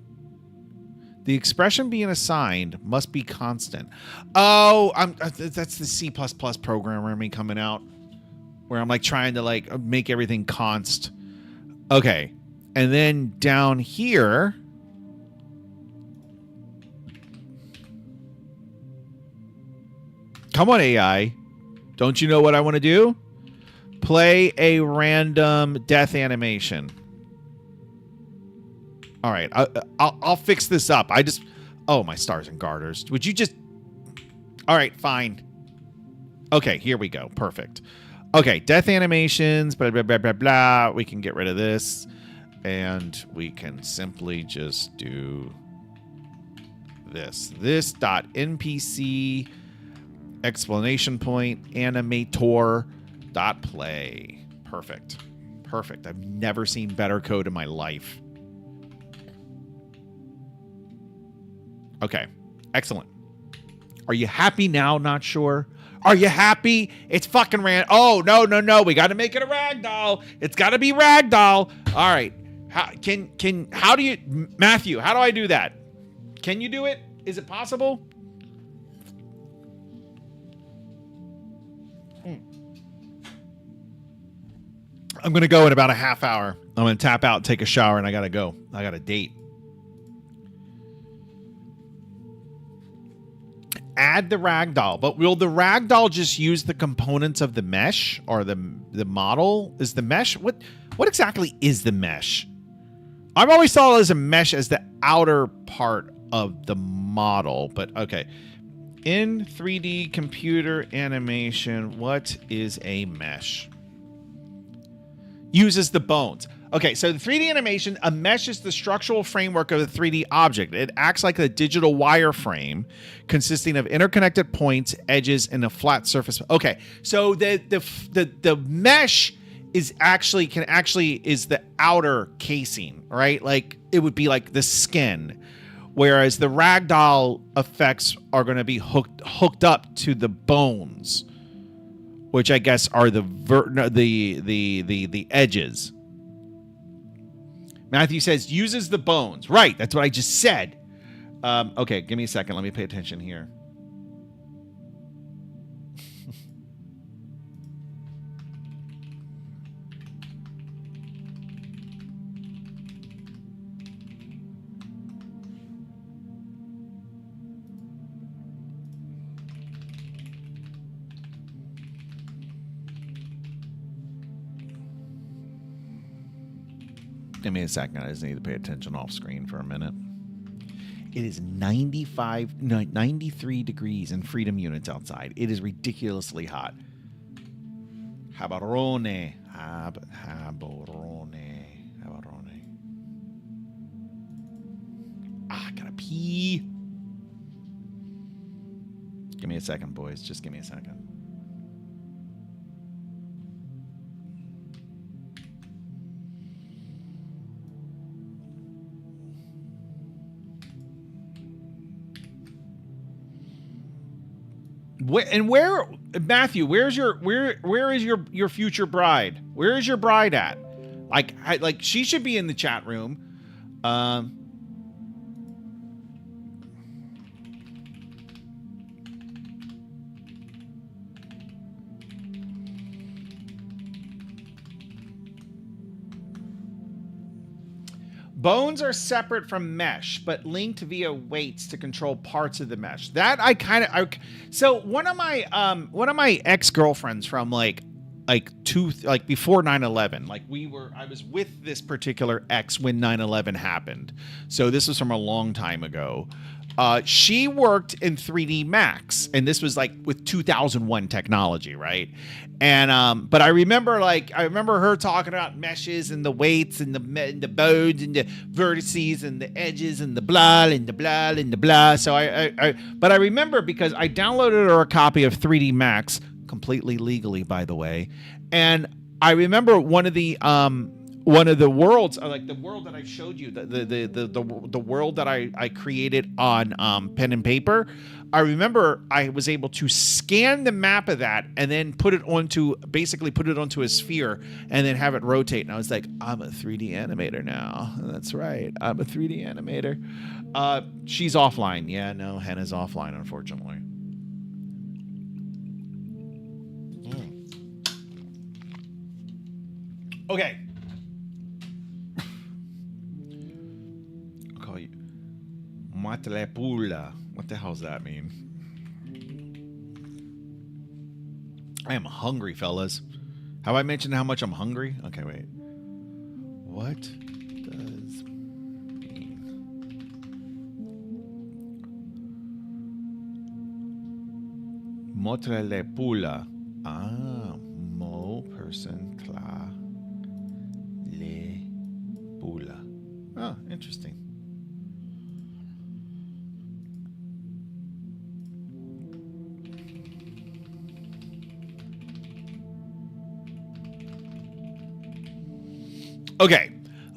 Speaker 1: The expression being assigned must be constant. Oh, that's the C++ programmer in me coming out, where I'm like trying to like make everything const. Okay, and then down here, come on AI, don't you know what I want to do? Play a random death animation. All right, I'll fix this up. Oh, my stars and garters. Would you just? All right, fine. Okay, here we go. Perfect. Okay, death animations. Blah blah blah blah blah. We can get rid of this, and we can simply just do this. This dot npc exclamation point animator dot play. Perfect. I've never seen better code in my life. Okay, excellent. Are you happy now? Not sure. Are you happy? It's fucking Oh, no. We got to make it a ragdoll. It's got to be ragdoll. All right. How do you, Matthew, how do I do that? Can you do it? Is it possible? I'm going to go in about a half hour. I'm going to tap out, take a shower, and I got to go. I got a date. Add the ragdoll, but will the ragdoll just use the components of the mesh or the model? Is the mesh what exactly is the mesh? I've always thought it as a mesh as the outer part of the model, but okay. In 3D computer animation, what is a mesh? Uses the bones. Okay, so the 3D animation, a mesh is the structural framework of the 3D object. It acts like a digital wireframe consisting of interconnected points, edges, and a flat surface. Okay, so the mesh is is the outer casing, right? Like it would be like the skin, whereas the ragdoll effects are going to be hooked up to the bones, which I guess are the edges. Matthew says uses the bones. Right, that's what I just said. Okay, give me a second. Let me pay attention here. Give me a second. I just need to pay attention off screen for a minute. It is 93 degrees in freedom units outside. It is ridiculously hot. Habarone. Ah, gotta pee. Give me a second, boys. Just give me a second. Matthew? Where is your future bride? Where is your bride at? Like she should be in the chat room. Bones are separate from mesh, but linked via weights to control parts of the mesh. That so one of my ex-girlfriends from before 9/11, I was with this particular ex when 9/11 happened. So this was from a long time ago. She worked in 3D Max, and this was with 2001 technology, right? And but I remember her talking about meshes and the weights and the bones and the vertices and the edges and the blah and the blah and the blah. So but I remember because I downloaded her a copy of 3D Max completely legally, by the way, and I remember one of the worlds, the world that I showed you, the world that I created on pen and paper. I remember I was able to scan the map of that and then put it onto a sphere and then have it rotate. And I was like, I'm a 3D animator now. That's right. I'm a 3D animator. She's offline. Yeah, no, Henna's offline, unfortunately. Okay. I'll call you Matlepula. What the hell does that mean? I am hungry, fellas. Have I mentioned how much I'm hungry? Okay, wait. What does mean? Matlepula. Ah, mo person tla le pula. Oh, interesting. Okay.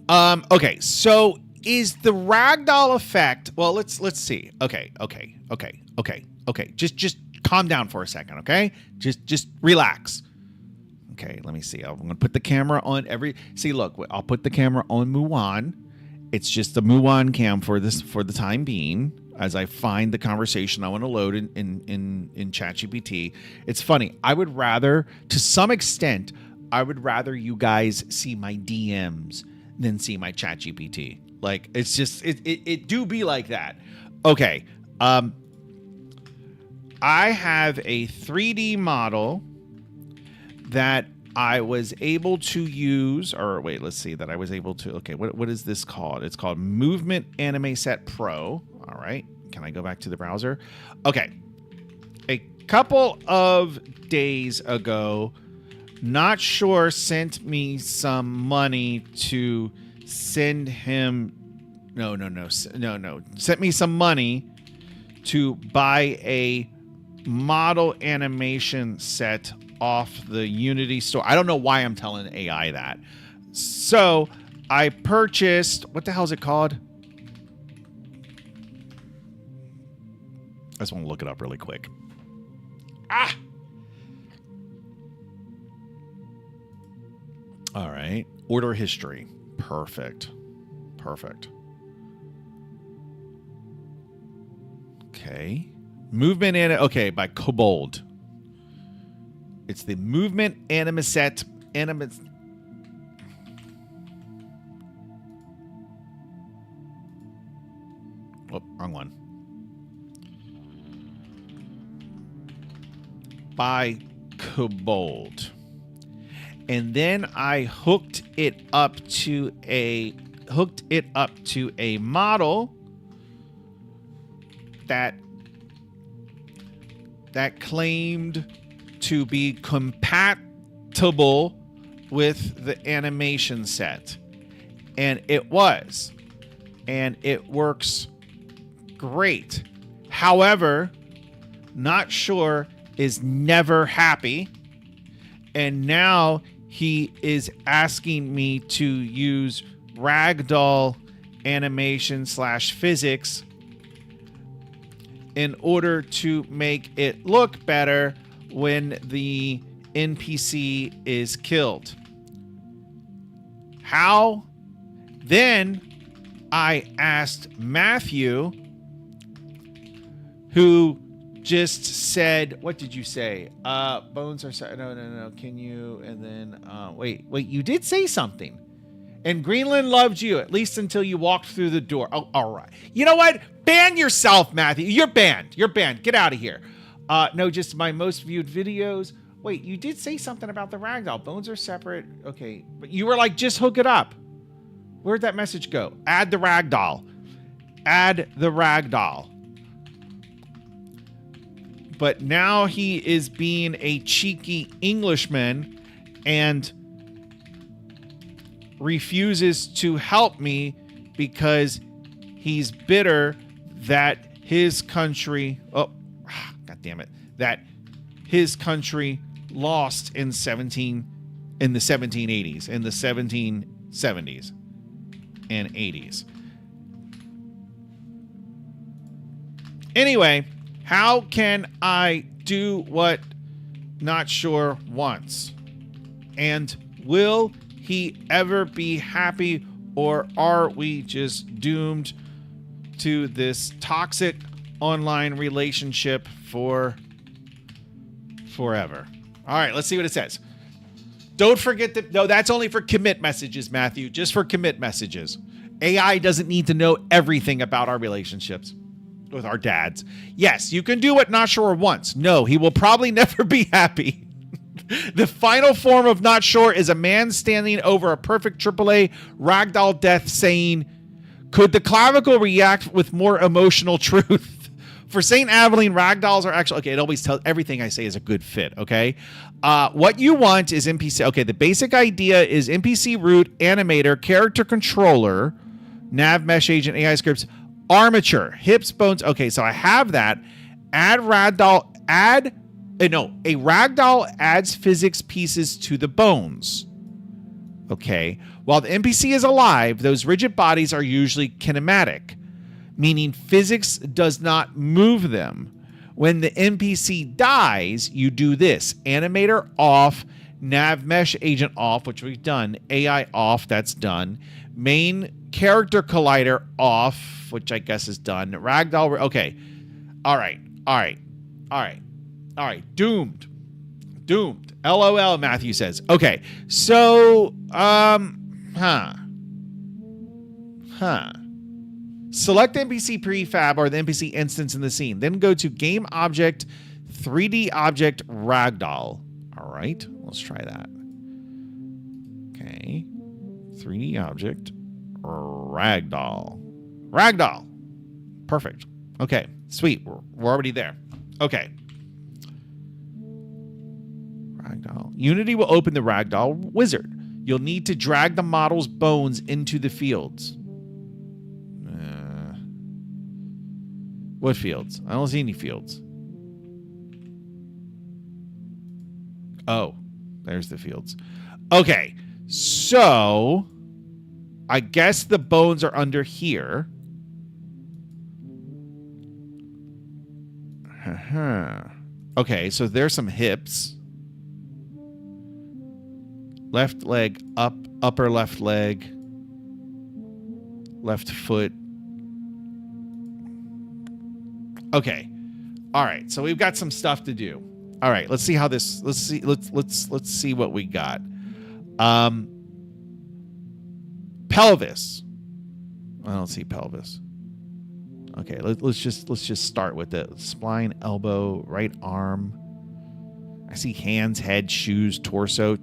Speaker 1: Okay. So is the ragdoll effect? Well, let's see. Okay. Just calm down for a second. Okay. Just relax. Okay. Let me see. I'm gonna put the camera on look. I'll put the camera on Muwan. It's just the Muwan cam for the time being, as I find the conversation I want to load in ChatGPT. It's funny. To some extent, I would rather you guys see my DMs than see my ChatGPT. It's just it do be like that. Okay. I have a 3D model that I was able to use, or wait, let's see, that I was able to, okay, what is this called? It's called Movement Anime Set Pro. All right. Can I go back to the browser? Okay. A couple of days ago, Not Sure sent me some money to send him. No. Sent me some money to buy a model animation set off the Unity store. I don't know why I'm telling AI that. So I purchased, what the hell is it called? I just want to look it up really quick. All right. Order history. Perfect. Okay. Okay, by Kobold. It's the Movement Animaset. Oh, wrong one. By Kobold. and then I hooked it up to a model that claimed to be compatible with the animation set. And it was. And it works great. However, Not Sure is never happy. And now he is asking me to use ragdoll animation / physics in order to make it look better when the NPC is killed. How? Then I asked Matthew, who just said, what did you say? Bones are... No. Can you... And then... Wait. You did say something. And Greenland loved you, at least until you walked through the door. Oh, all right. You know what? Ban yourself, Matthew. You're banned. Get out of here. No, just my most viewed videos. Wait, you did say something about the ragdoll. Bones are separate. Okay. But you were like, just hook it up. Where'd that message go? Add the ragdoll. But now he is being a cheeky Englishman and refuses to help me because he's bitter that his country... Oh, God damn it. That his country lost in the 1780s, in the 1770s and 80s. Anyway, how can I do what Not Sure wants? And will he ever be happy, or are we just doomed to this toxic online relationship for forever? All right, let's see what it says. Don't forget that... No, that's only for commit messages, Matthew. Just for commit messages. AI doesn't need to know everything about our relationships with our dads. Yes, you can do what Not Sure wants. No, he will probably never be happy. The final form of Not Sure is a man standing over a perfect AAA ragdoll death saying, could the clavicle react with more emotional truth? For St. Aveline, ragdolls are actually... Okay, it always tells... Everything I say is a good fit, okay? What you want is NPC... Okay, the basic idea is NPC root, animator, character controller, nav mesh agent, AI scripts, armature, hips, bones. Okay, so I have that. Add ragdoll... a ragdoll adds physics pieces to the bones. Okay. While the NPC is alive, those rigid bodies are usually kinematic, meaning physics does not move them. When the NPC dies, you do this. Animator off, nav mesh agent off, which we've done. AI off, that's done. Main character collider off, which I guess is done. Ragdoll, okay. All right. Doomed. LOL, Matthew says. Okay. So, select NPC prefab or the NPC instance in the scene. Then go to game object, 3D object, ragdoll. All right. Let's try that. Okay. 3D object, ragdoll. Perfect. Okay. Sweet. We're already there. Okay. Ragdoll. Unity will open the ragdoll wizard. You'll need to drag the model's bones into the fields. What fields? I don't see any fields. Oh, there's the fields. Okay, so I guess the bones are under here. Okay, so there's some hips. Left leg up, upper left leg, left foot. Okay. All right. So we've got some stuff to do. All right. Let's see how this, let's see what we got. Pelvis. I don't see pelvis. Okay. Let's just start with the spine, elbow, right arm. I see hands, head, shoes, torso.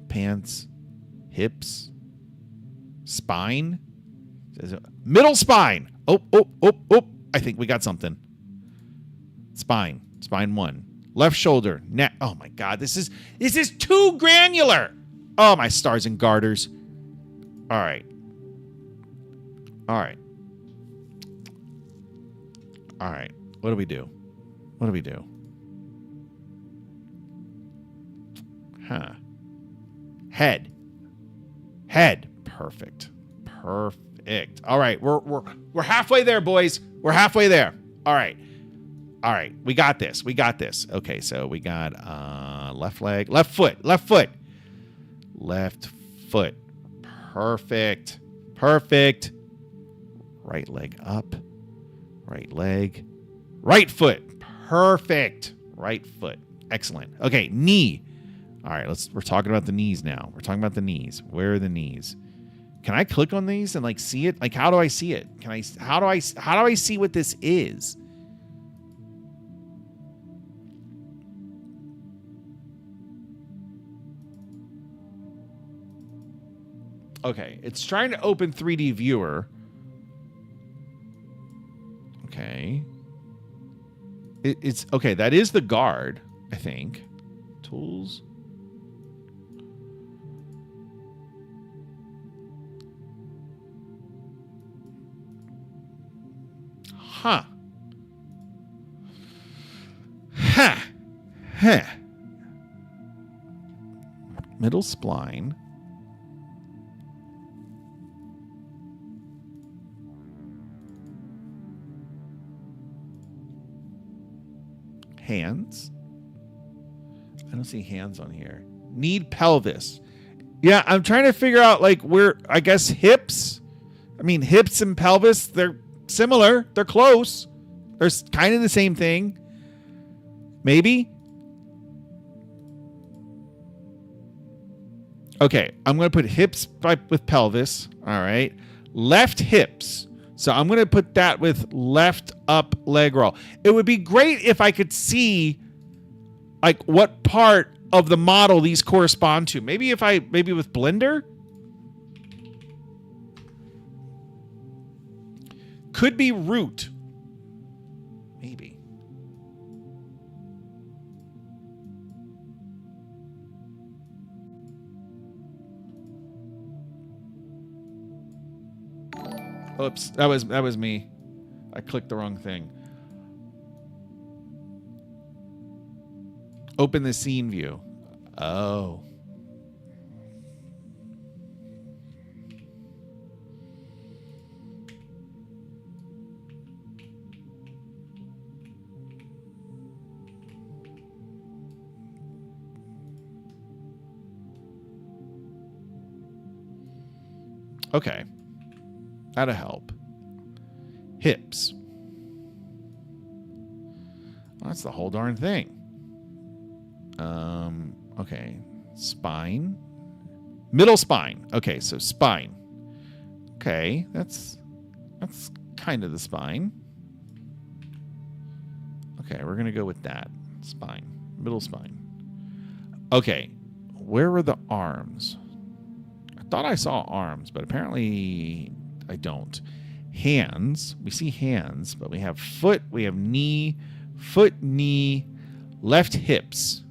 Speaker 1: pants, hips, spine, middle spine. Oh. I think we got something. Spine 1. Left shoulder, neck. Oh my God, this is too granular. Oh, my stars and garters. All right. What do we do? Huh. Head. Perfect. All right, we're halfway there, boys. We're halfway there. All right. We got this. Okay, so we got left leg, left foot. Perfect. Right leg up. Right leg. Right foot. Perfect. Right foot. Excellent. Okay, knee. All right, we're talking about the knees now. Where are the knees? Can I click on these and like see it? Like, how do I see it? How do I see what this is? Okay, it's trying to open 3D viewer. Okay. It's okay, that is the guard, I think. Tools. Huh. Middle spline. Hands. I don't see hands on here. Need pelvis. Yeah, I'm trying to figure out like where, I guess hips. I mean, hips and pelvis, they're similar. They're close. They're kind of the same thing. Maybe. Okay, I'm going to put hips with pelvis. All right. Left hips. So I'm going to put that with left up leg roll. It would be great if I could see like what part of the model these correspond to. Maybe with Blender. Could be root. Maybe. Oops, that was me. I clicked the wrong thing. Open the scene view. Oh. Okay. That'll help. Hips. Well, that's the whole darn thing. Okay. Spine. Middle spine. Okay, so spine. Okay, that's kind of the spine. Okay, we're going to go with that. Spine. Middle spine. Okay, where were the arms? I thought I saw arms, but apparently I don't. Hands. We see hands, but we have foot, we have knee, foot, knee, left hips.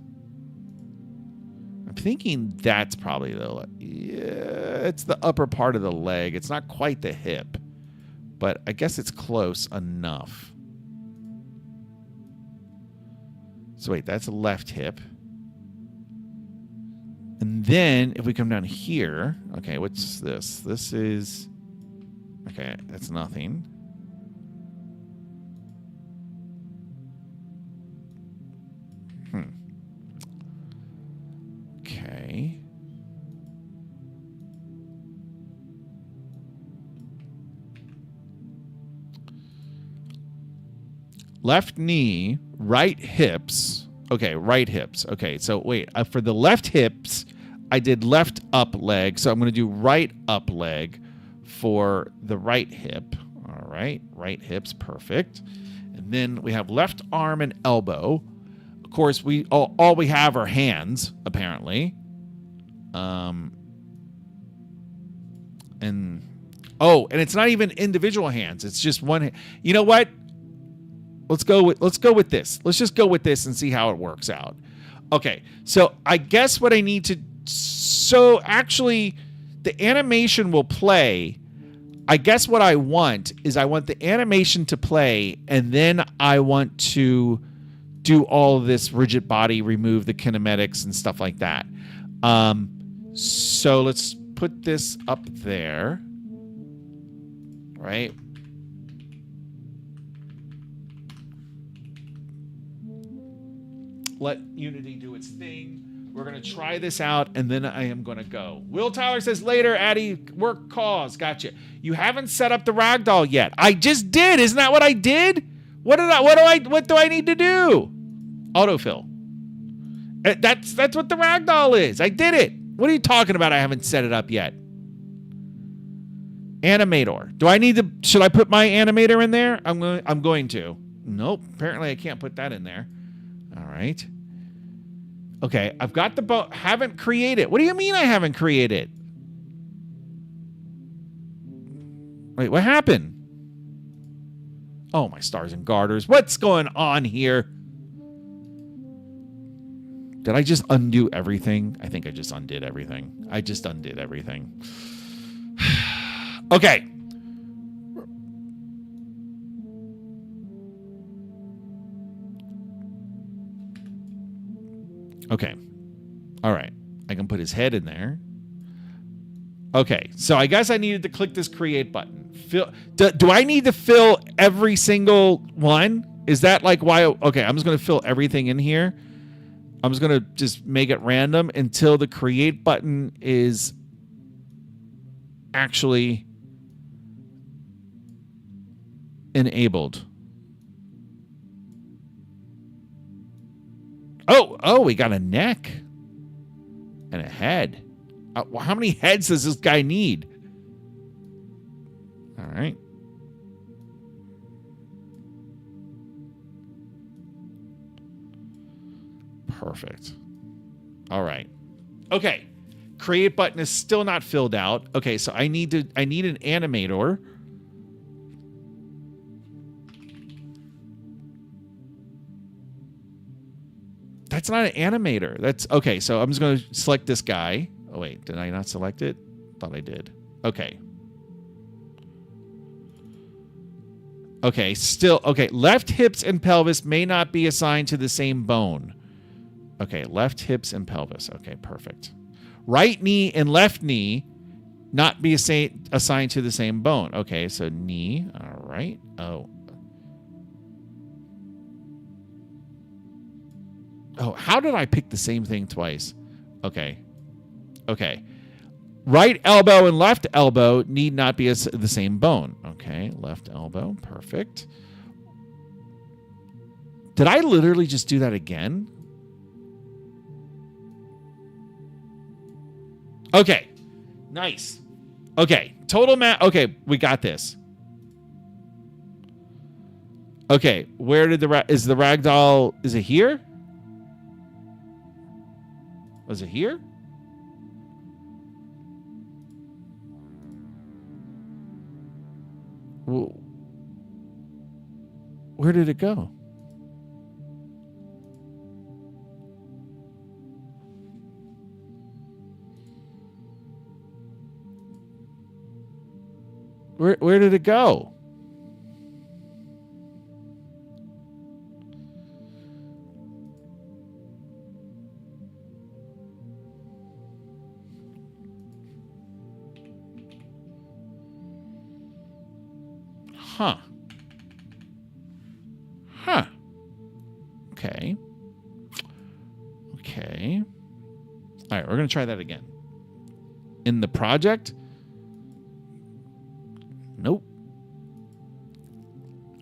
Speaker 1: I'm thinking that's probably it's the upper part of the leg. It's not quite the hip, but I guess it's close enough. So wait, that's a left hip. And then if we come down here, okay, what's this? This is, okay, that's nothing. Okay. Left knee, right hips. Okay, right hips. Okay, so wait, for the left hips, I did left up leg. So I'm going to do right up leg for the right hip. All right, right hips, perfect. And then we have left arm and elbow. Of course, all we have are hands, apparently. And oh, and it's not even individual hands. It's just one. You know what? Let's go with this. Let's just go with this and see how it works out. Okay, so I guess what I need to. So actually, the animation will play. I guess what I want is I want the animation to play, and then I want to do all this rigid body, remove the kinematics and stuff like that. So let's put this up there, right? Let Unity do its thing. We're going to try this out, and then I am going to go. Will Tyler says, later, Addy, work calls. Gotcha. You haven't set up the ragdoll yet. I just did. Isn't that what I did? What do I need to do? Autofill. That's what the ragdoll is. I did it. What are you talking about? I haven't set it up yet. Animator. Do I need to, should I put my animator in there? I'm going to. Nope. Apparently I can't put that in there. All right. Okay, I've got the boat. Haven't created. What do you mean I haven't created? Wait, what happened? Oh, my stars and garters. What's going on here? Did I just undo everything? I think I just undid everything. I just undid everything. Okay. Okay. All right. I can put his head in there. Okay. So I guess I needed to click this create button. Do I need to fill every single one? Is that like why? Okay. I'm just going to fill everything in here. I'm just going to just make it random until the create button is actually enabled. Oh, we got a neck and a head. How many heads does this guy need? All right. Perfect. All right. Okay. Create button is still not filled out. Okay, so I need an animator. That's not an animator. That's okay. So I'm just going to select this guy. Oh, wait. Did I not select it? Thought I did. Okay. Okay. Still. Okay. Left hips and pelvis may not be assigned to the same bone. Okay. Left hips and pelvis. Okay. Perfect. Right knee and left knee not be assigned to the same bone. Okay. So knee. All right. Oh, how did I pick the same thing twice? Okay. Okay. Right elbow and left elbow need not be the same bone. Okay. Left elbow. Perfect. Did I literally just do that again? Okay. Nice. Okay. Total mass. Okay. We got this. Okay. Where did is the ragdoll? Is it here? Was it here? Where did it go? Where did it go? Huh. Huh. Okay. Okay. All right, we're going to try that again. In the project? Nope.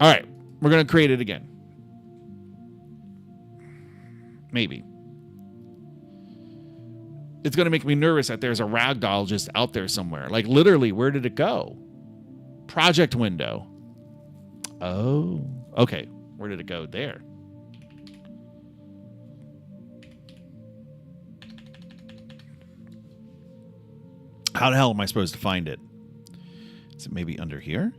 Speaker 1: All right, we're going to create it again. Maybe. It's going to make me nervous that there's a ragdoll just out there somewhere. Like, literally, where did it go? Project window. Oh, okay. Where did it go? There. How the hell am I supposed to find it? Is it maybe under here?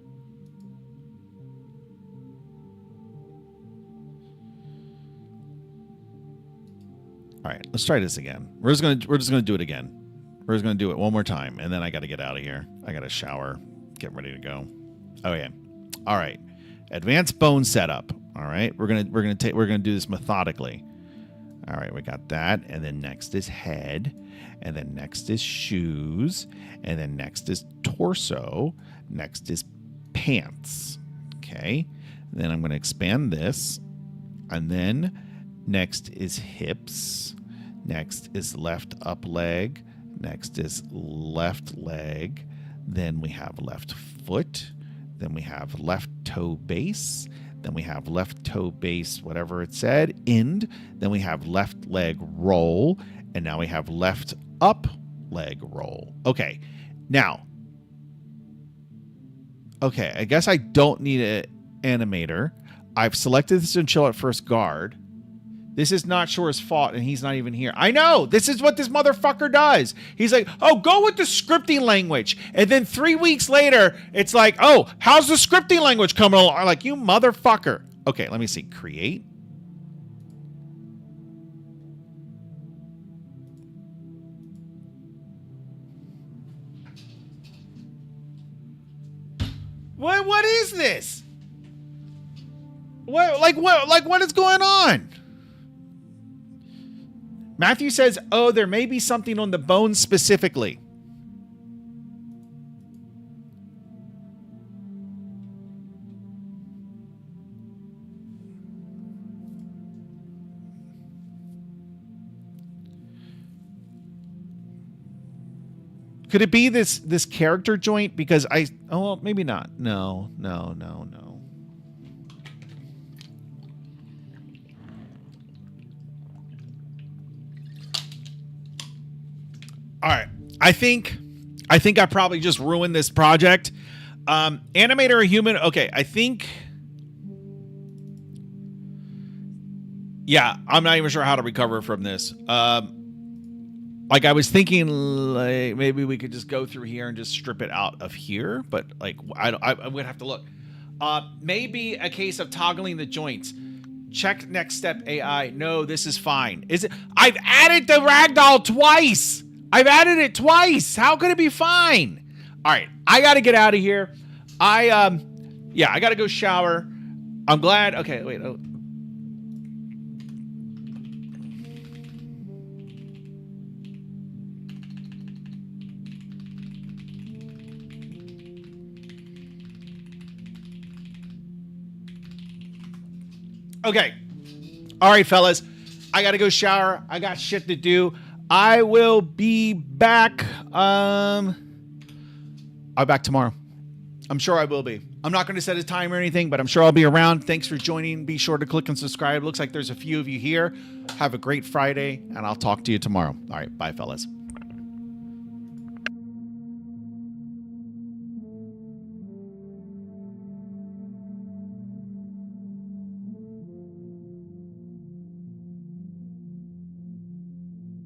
Speaker 1: All right, let's try this again. We're just gonna do it again. We're just gonna do it one more time, and then I got to get out of here. I got to shower, get ready to go. Oh yeah. All right. Advanced bone setup. All right. We're gonna do this methodically. All right, we got that, and then next is head, and then next is shoes, and then next is torso, next is pants. Okay. Then I'm gonna expand this, and then next is hips. Next is left up leg. Next is left leg. Then we have left foot. Then we have left toe base. Then we have left toe base, whatever it said, end. Then we have left leg roll. And now we have left up leg roll. Okay. Now, okay, I guess I don't need an animator. I've selected this chinchilla at first guard. This is not Shore's fault, and he's not even here. I know. This is what this motherfucker does. He's like, oh, go with the scripting language. And then 3 weeks later, it's like, oh, how's the scripting language coming along? I'm like, you motherfucker. Okay, let me see. Create. What is this? What is going on? Matthew says, oh, there may be something on the bones specifically. Could it be this character joint? Because oh, well, maybe not. No. All right. I think I probably just ruined this project. Animator or human? Okay, I think. Yeah, I'm not even sure how to recover from this. Like I was thinking, like maybe we could just go through here and just strip it out of here, but like I would have to look. Maybe a case of toggling the joints. Check next step AI. No, this is fine. Is it? I've added the ragdoll twice. I've added it twice. How could it be fine? All right, I got to get out of here. I got to go shower. I'm glad. Okay, wait. Oh. Okay. All right, fellas. I got to go shower. I got shit to do. I will be back. I'll be back tomorrow. I'm sure I will be. I'm not going to set a time or anything, but I'm sure I'll be around. Thanks for joining. Be sure to click and subscribe. Looks like there's a few of you here. Have a great Friday, and I'll talk to you tomorrow. All right. Bye, fellas.